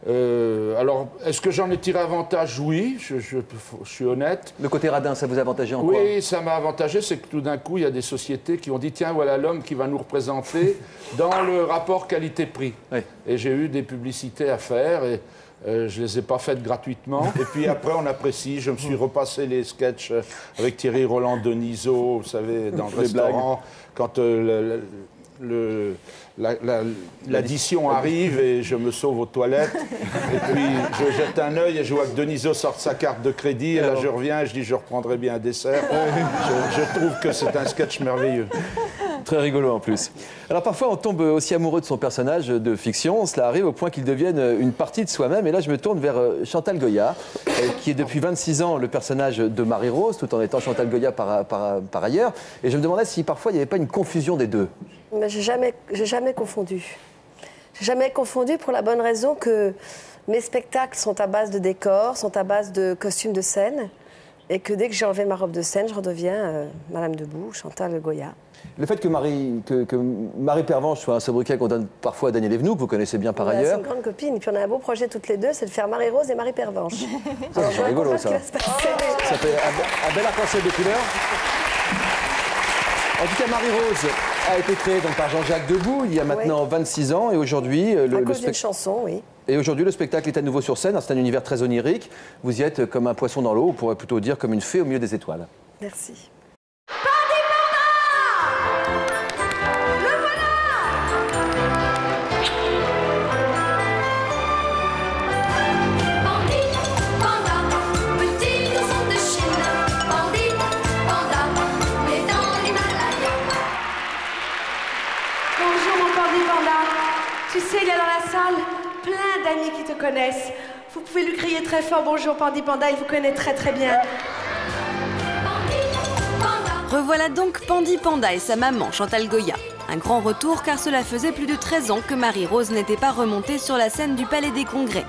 Alors, est-ce que j'en ai tiré avantage? Oui, je suis honnête. Le côté radin, ça vous a avantagé en quoi? Oui, ça m'a avantagé, c'est que tout d'un coup, il y a des sociétés qui ont dit, tiens, voilà l'homme qui va nous représenter dans le rapport qualité-prix. Oui. Et j'ai eu des publicités à faire, et je ne les ai pas faites gratuitement. Et puis après, on apprécie. Je me suis repassé les sketchs avec Thierry Roland Denisot, vous savez, dans le restaurant, quand l'addition arrive et je me sauve aux toilettes. Et puis, je jette un œil et je vois que Denisot sort sa carte de crédit. Et là, je reviens et je dis, je reprendrai bien un dessert. Je trouve que c'est un sketch merveilleux. Très rigolo en plus. Alors parfois on tombe aussi amoureux de son personnage de fiction, cela arrive au point qu'il devienne une partie de soi-même. Et là je me tourne vers Chantal Goya, qui est depuis 26 ans le personnage de Marie-Rose, tout en étant Chantal Goya par ailleurs. Et je me demandais si parfois il n'y avait pas une confusion des deux. Mais j'ai jamais confondu. J'ai jamais confondu pour la bonne raison que mes spectacles sont à base de décors, sont à base de costumes de scène. Et que dès que j'ai enlevé ma robe de scène, je redeviens Madame Debout, Chantal Goya. Le fait que Marie Pervenche soit un sobriquet qu'on donne parfois à Daniel Evenou, que vous connaissez bien par ailleurs. C'est une grande copine. Et puis on a un beau projet toutes les deux, c'est de faire Marie-Rose et Marie Pervenche. C'est rigolo ça. Ça fait un bel arc-en-ciel de couleurs. En tout cas, Marie-Rose a été créée donc, par Jean-Jacques Debout il y a maintenant 26 ans. Et aujourd'hui, à cause d'une chanson, oui. Et aujourd'hui, le spectacle est à nouveau sur scène. C'est un univers très onirique. Vous y êtes comme un poisson dans l'eau, on pourrait plutôt dire comme une fée au milieu des étoiles. Merci. Tu sais, il y a dans la salle plein d'amis qui te connaissent. Vous pouvez lui crier très fort « Bonjour Pandi Panda », il vous connaît très très bien. Revoilà donc Pandi Panda et sa maman Chantal Goya. Un grand retour car cela faisait plus de 13 ans que Marie-Rose n'était pas remontée sur la scène du Palais des Congrès.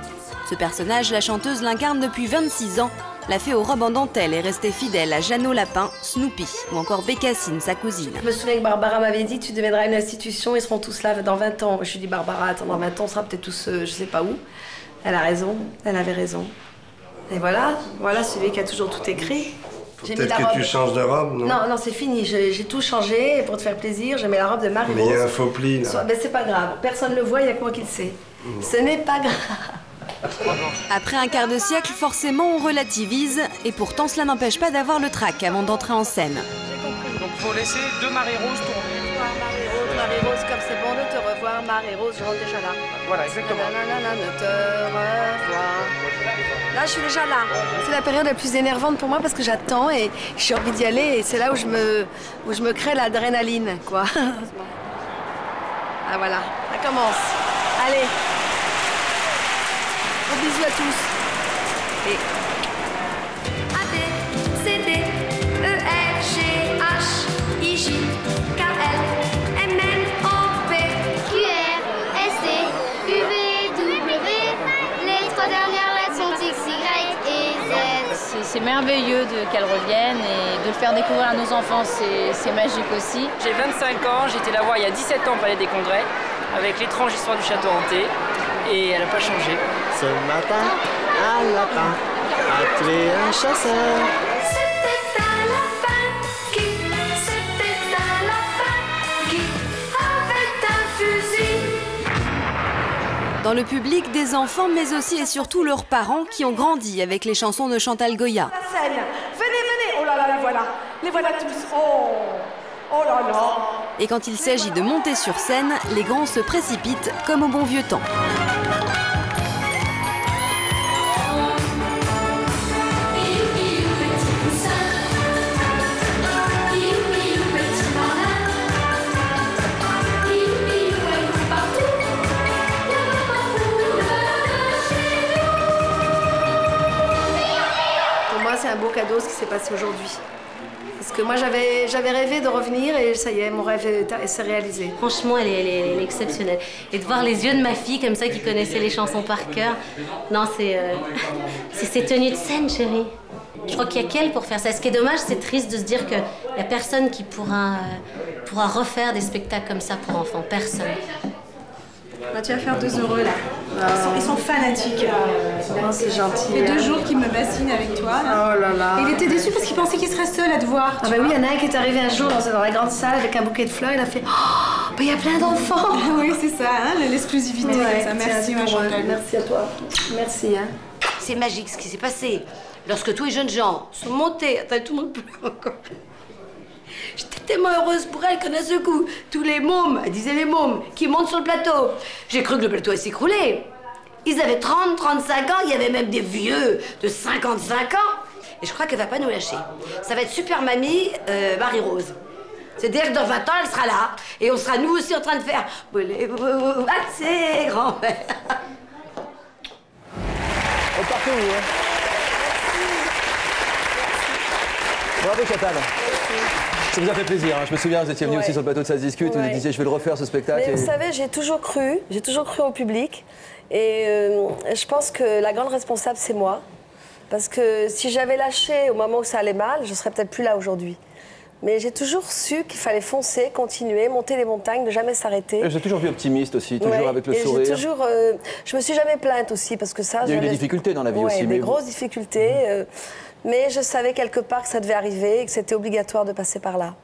Ce personnage, la chanteuse l'incarne depuis 26 ans. La fée aux robes en dentelle est restée fidèle à Jeannot Lapin, Snoopy ou encore Bécassine, sa cousine. Je me souviens que Barbara m'avait dit tu deviendras une institution, ils seront tous là dans 20 ans. Je lui ai dit Barbara, attends, dans 20 ans, on sera peut-être tous je sais pas où. Elle a raison, elle avait raison. Et voilà celui qui a toujours tout écrit. Peut-être que tu changes de robe, non? Non, c'est fini, j'ai tout changé pour te faire plaisir, je mets la robe de Marie-Rose. Mais il y a un faux pli là. Ben, c'est pas grave, personne ne le voit, il y a que moi qui le sais. Ce n'est pas grave. Après un quart de siècle, forcément on relativise, et pourtant cela n'empêche pas d'avoir le trac avant d'entrer en scène. Donc faut laisser deux Marie-Rose tourner. Marie-Rose, comme c'est bon de te revoir, Marie-Rose, je rentre déjà là. Voilà, exactement. De te revoir. Là, je suis déjà là. C'est la période la plus énervante pour moi parce que j'attends et j'ai envie d'y aller et c'est là où je me crée l'adrénaline, quoi. Ah voilà, ça commence. Allez. Un bisou à tous. Et... A, B, C, D, E, F, G, H, I, J, K, L, M, N, O, P, Q, R, S, T, U, V, W. Les trois dernières lettres sont X, Y et Z. C'est merveilleux qu'elle revienne et de le faire découvrir à nos enfants, c'est magique aussi. J'ai 25 ans, j'étais la voir il y a 17 ans au Palais des Congrès. avec l'étrange histoire du château hanté. Et elle n'a pas changé. Ce matin, un lapin a tué un chasseur. C'était un lapin qui avait un fusil. Dans le public, des enfants, mais aussi et surtout leurs parents qui ont grandi avec les chansons de Chantal Goya. Venez, venez. Oh là là, les voilà tous. Oh là là. Et quand il s'agit de monter sur scène, les grands se précipitent comme au bon vieux temps. Pour moi, c'est un beau cadeau ce qui s'est passé aujourd'hui. Parce que moi, j'avais rêvé de revenir et ça y est, mon rêve s'est réalisé. Franchement, elle est exceptionnelle. Et de voir les yeux de ma fille comme ça, qui connaissait les chansons par cœur, non, c'est ses tenues de scène, chérie. Je crois qu'il n'y a qu'elle pour faire ça. Ce qui est dommage, c'est triste de se dire qu'il n'y a personne qui pourra refaire des spectacles comme ça pour enfants. Personne. Bah, tu vas faire 2 heureux là. Ils sont fanatiques. Oh, c'est gentil. Ça fait 2 jours qu'il me bassine avec toi. Là. Oh là là. Et il était déçu parce qu'il pensait qu'il serait seul à te voir. Ah bah oui, il y en a un qui est arrivé un jour dans la grande salle avec un bouquet de fleurs. Il a fait oh, bah il y a plein d'enfants. Oui, c'est ça, hein, l'exclusivité. Ouais, ça. Merci, ma Chantal. Merci à toi. Merci. Hein. C'est magique ce qui s'est passé. Lorsque tous les jeunes gens sont montés, attends, tout le monde pleure encore. J'étais tellement heureuse pour elle qu'en un seul coup, tous les mômes, elle disait les mômes, qui montent sur le plateau. J'ai cru que le plateau allait s'écrouler. Ils avaient 30, 35 ans, il y avait même des vieux de 55 ans. Et je crois qu'elle va pas nous lâcher. Ça va être Super Mamie Marie-Rose. C'est-à-dire que dans 20 ans, elle sera là. Et on sera nous aussi en train de faire « Voulez-vous assez, grand-mère » On part où, hein? Bravo, Chantal. Ça vous a fait plaisir, hein. Je me souviens, vous étiez venu aussi sur le plateau de Ça se discute, vous disiez je vais le refaire ce spectacle. Mais vous savez, j'ai toujours cru au public. Et je pense que la grande responsable, c'est moi. Parce que si j'avais lâché au moment où ça allait mal, je serais peut-être plus là aujourd'hui. Mais j'ai toujours su qu'il fallait foncer, continuer, monter les montagnes, ne jamais s'arrêter. J'ai toujours vu optimiste aussi, toujours avec le sourire. Je me suis jamais plainte aussi, parce que ça... Il y a eu des difficultés dans la vie aussi. Des grosses difficultés. Mais je savais quelque part que ça devait arriver et que c'était obligatoire de passer par là.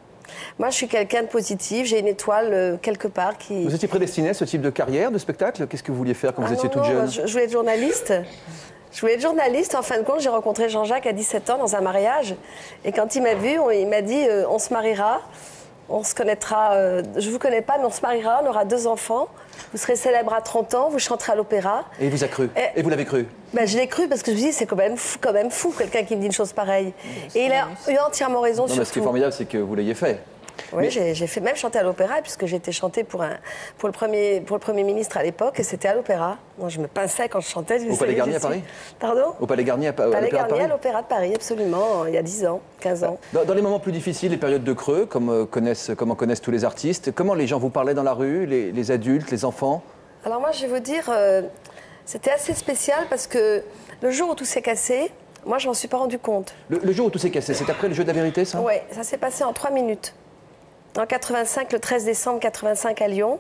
Moi, je suis quelqu'un de positif, j'ai une étoile quelque part qui... Vous étiez prédestinée à ce type de carrière, de spectacle? Qu'est-ce que vous vouliez faire quand vous étiez toute jeune? Je voulais être journaliste. Je voulais être journaliste. En fin de compte, j'ai rencontré Jean-Jacques à 17 ans dans un mariage. Et quand il m'a vu, il m'a dit on se mariera, on se connaîtra. Je ne vous connais pas, mais on se mariera, on aura 2 enfants. Vous serez célèbre à 30 ans, vous chanterez à l'opéra. Et il vous a cru? Et vous l'avez cru? Ben, je l'ai cru parce que je me dis c'est quand même fou quelqu'un qui me dit une chose pareille. Et il a eu entièrement raison sur tout. Ce qui est formidable, c'est que vous l'ayez fait. Oui, j'ai fait même chanter à l'opéra, puisque j'ai été chantée pour le Premier ministre à l'époque, et c'était à l'opéra. Moi, je me pinçais quand je chantais. Au Palais Garnier à Paris? Pardon? Au Palais Garnier à Paris? Palais Garnier à l'Opéra de Paris, absolument, il y a 10 ans, 15 ans. Dans les moments plus difficiles, les périodes de creux, comme en connaissent tous les artistes, comment les gens vous parlaient dans la rue, les adultes, les enfants? Alors moi, je vais vous dire, c'était assez spécial, parce que le jour où tout s'est cassé, moi, je m'en suis pas rendu compte. Le jour où tout s'est cassé, c'est après le jeu de la vérité, ça? Oui, ça s'est passé en 3 minutes. En 85, le 13 décembre 85 à Lyon.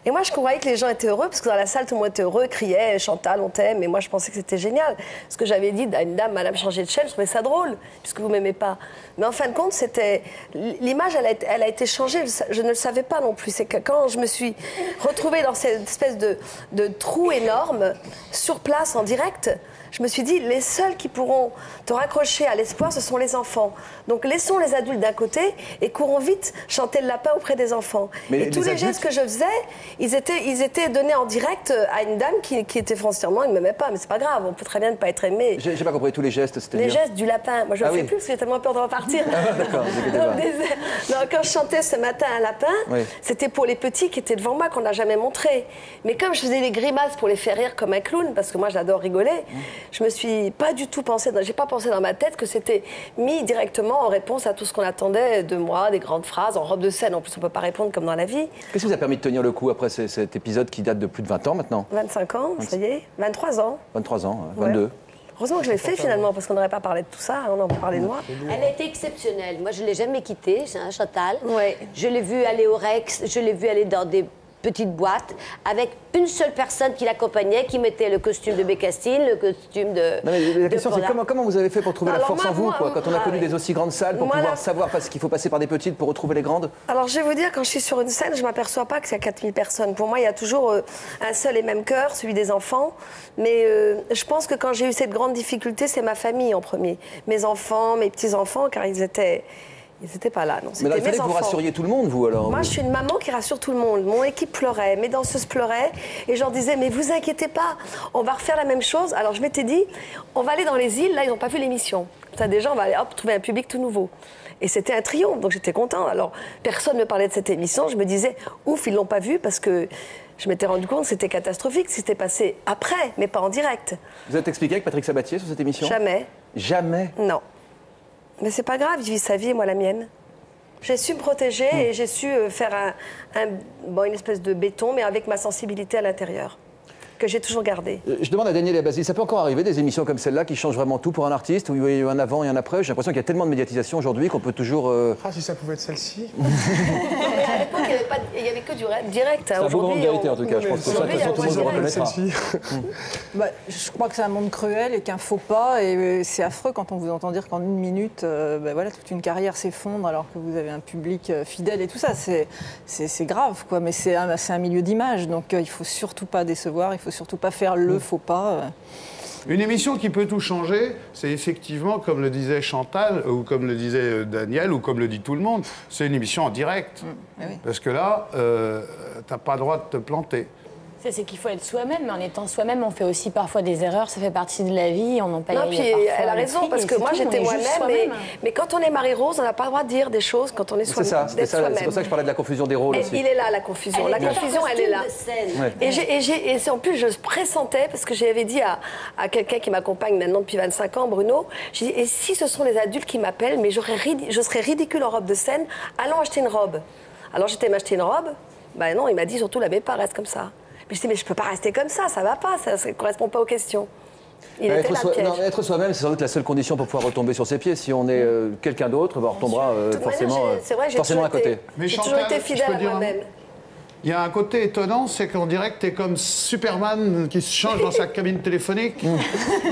Et moi, je croyais que les gens étaient heureux, parce que dans la salle, tout le monde était heureux, criait, Chantal, on t'aime. Et moi, je pensais que c'était génial. Ce que j'avais dit à une dame, Madame changez de chaîne, je trouvais ça drôle, puisque vous m'aimez pas. Mais en fin de compte, c'était... L'image, elle a été changée. Je ne le savais pas non plus. C'est que quand je me suis retrouvée dans cette espèce de trou énorme, sur place, en direct, je me suis dit, les seuls qui pourront te raccrocher à l'espoir, ce sont les enfants. Donc laissons les adultes d'un côté et courons vite chanter le lapin auprès des enfants. Mais et tous les gestes que je faisais, ils étaient donnés en direct à une dame qui était foncièrement, il ne m'aimait pas, mais c'est pas grave, on peut très bien ne pas être aimé. J'ai pas compris tous les gestes, c'était les gestes du lapin. Moi, je ne le fais plus parce que j'ai tellement peur de repartir. D'accord, non, quand je chantais ce matin un lapin, c'était pour les petits qui étaient devant moi, qu'on n'a jamais montré. Mais comme je faisais des grimaces pour les faire rire comme un clown, parce que moi j'adore rigoler, je me suis pas du tout pensé, j'ai pas pensé dans ma tête que c'était mis directement en réponse à tout ce qu'on attendait de moi, des grandes phrases, en robe de scène. En plus, on peut pas répondre comme dans la vie. Qu'est-ce qui vous a permis de tenir le coup après cet épisode qui date de plus de 20 ans maintenant? 25 ans, ça y est, 23 ans. 23 ans, 22. Ouais. Heureusement que je l'ai fait finalement, parce qu'on n'aurait pas parlé de tout ça, on en parlait de moi. Elle a été exceptionnelle. Moi, je ne l'ai jamais quittée, Chantal. Ouais. Je l'ai vue aller au Rex, je l'ai vue aller dans des petite boîte avec une seule personne qui l'accompagnait, qui mettait le costume de Bécassine, le costume de... Non, mais la question, c'est comment vous avez fait pour trouver la force en vous, quoi, quand on a connu des aussi grandes salles, pour pouvoir savoir parce qu'il faut passer par des petites pour retrouver les grandes? Alors, je vais vous dire, quand je suis sur une scène, je ne m'aperçois pas que c'est 4000 personnes. Pour moi, il y a toujours un seul et même cœur, celui des enfants. Mais je pense que quand j'ai eu cette grande difficulté, c'est ma famille en premier. Mes enfants, mes petits-enfants, car ils étaient pas là. Non, mais là, il fallait que vous rassuriez tout le monde, vous, alors? Moi, je suis une maman qui rassure tout le monde. Mon équipe pleurait, mes danseuses pleuraient. Et je leur disais, mais vous inquiétez pas, on va refaire la même chose. Alors, je m'étais dit, on va aller dans les îles. Là, ils n'ont pas vu l'émission. Ça, déjà, on va aller trouver un public tout nouveau. Et c'était un triomphe, donc j'étais contente. Alors, personne ne me parlait de cette émission. Je me disais, ouf, ils ne l'ont pas vue parce que je m'étais rendu compte que c'était catastrophique. C'était passé après, mais pas en direct. Vous êtes expliqué avec Patrick Sabatier sur cette émission? Jamais. Jamais? Non. Mais c'est pas grave, il vit sa vie et moi la mienne. J'ai su me protéger et j'ai su faire une espèce de béton, mais avec ma sensibilité à l'intérieur, que j'ai toujours gardée. Je demande à Daniel et à Basile, ça peut encore arriver des émissions comme celle-là qui changent vraiment tout pour un artiste, où il y a eu un avant et un après? J'ai l'impression qu'il y a tellement de médiatisation aujourd'hui qu'on peut toujours... Ah, si ça pouvait être celle-ci. À l'époque, il n'y avait que du direct. C'est un beau moment de vérité, en tout cas. Je pense que ça, de toute façon, tout le monde le reconnaîtra. Je crois que c'est un monde cruel et qu'un faux pas, et c'est affreux quand on vous entend dire qu'en une minute, voilà, toute une carrière s'effondre alors que vous avez un public fidèle et tout ça. C'est grave, quoi. Mais c'est un milieu d'image, donc il ne faut surtout pas décevoir, il ne faut surtout pas faire le faux pas. Une émission qui peut tout changer, c'est effectivement, comme le disait Chantal, ou comme le disait Daniel, ou comme le dit tout le monde, c'est une émission en direct. Oui. Parce que là, t'as pas le droit de te planter. C'est qu'il faut être soi-même, mais en étant soi-même, on fait aussi parfois des erreurs, ça fait partie de la vie, on n'en paye. Non, puis elle a raison, parce que moi j'étais moi-même, mais quand on est Marie-Rose, on n'a pas le droit de dire des choses quand on est soi-même. C'est pour ça que je parlais de la confusion des rôles aussi. Il est là, la confusion. La confusion, elle est là. Et en plus, je pressentais, parce que j'avais dit à quelqu'un qui m'accompagne maintenant depuis 25 ans, Bruno, j'ai dit, et si ce sont les adultes qui m'appellent, mais je serais ridicule en robe de scène, allons acheter une robe. Alors j'étais m'acheter une robe, ben non, il m'a dit surtout la mets pas, reste comme ça. Mais je dis, mais je peux pas rester comme ça va pas, ça ne correspond pas aux questions. Être soi-même, c'est sans doute la seule condition pour pouvoir retomber sur ses pieds. Si on est quelqu'un d'autre, on retombera forcément à côté. J'ai toujours été fidèle à moi-même. Il y a un côté étonnant, c'est qu'on dirait que tu es comme Superman qui se change dans sa cabine téléphonique.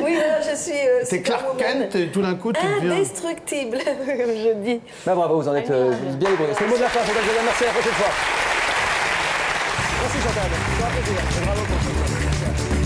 Oui, là, je suis... T'es Clark Kent et tout d'un coup, tu deviens... Indestructible, comme je dis. Bah, bravo, vous en êtes bien débrouillé. C'est le mot de la fin, merci, à la prochaine fois. Merci Chantal, c'est un plaisir. Bravo pour ce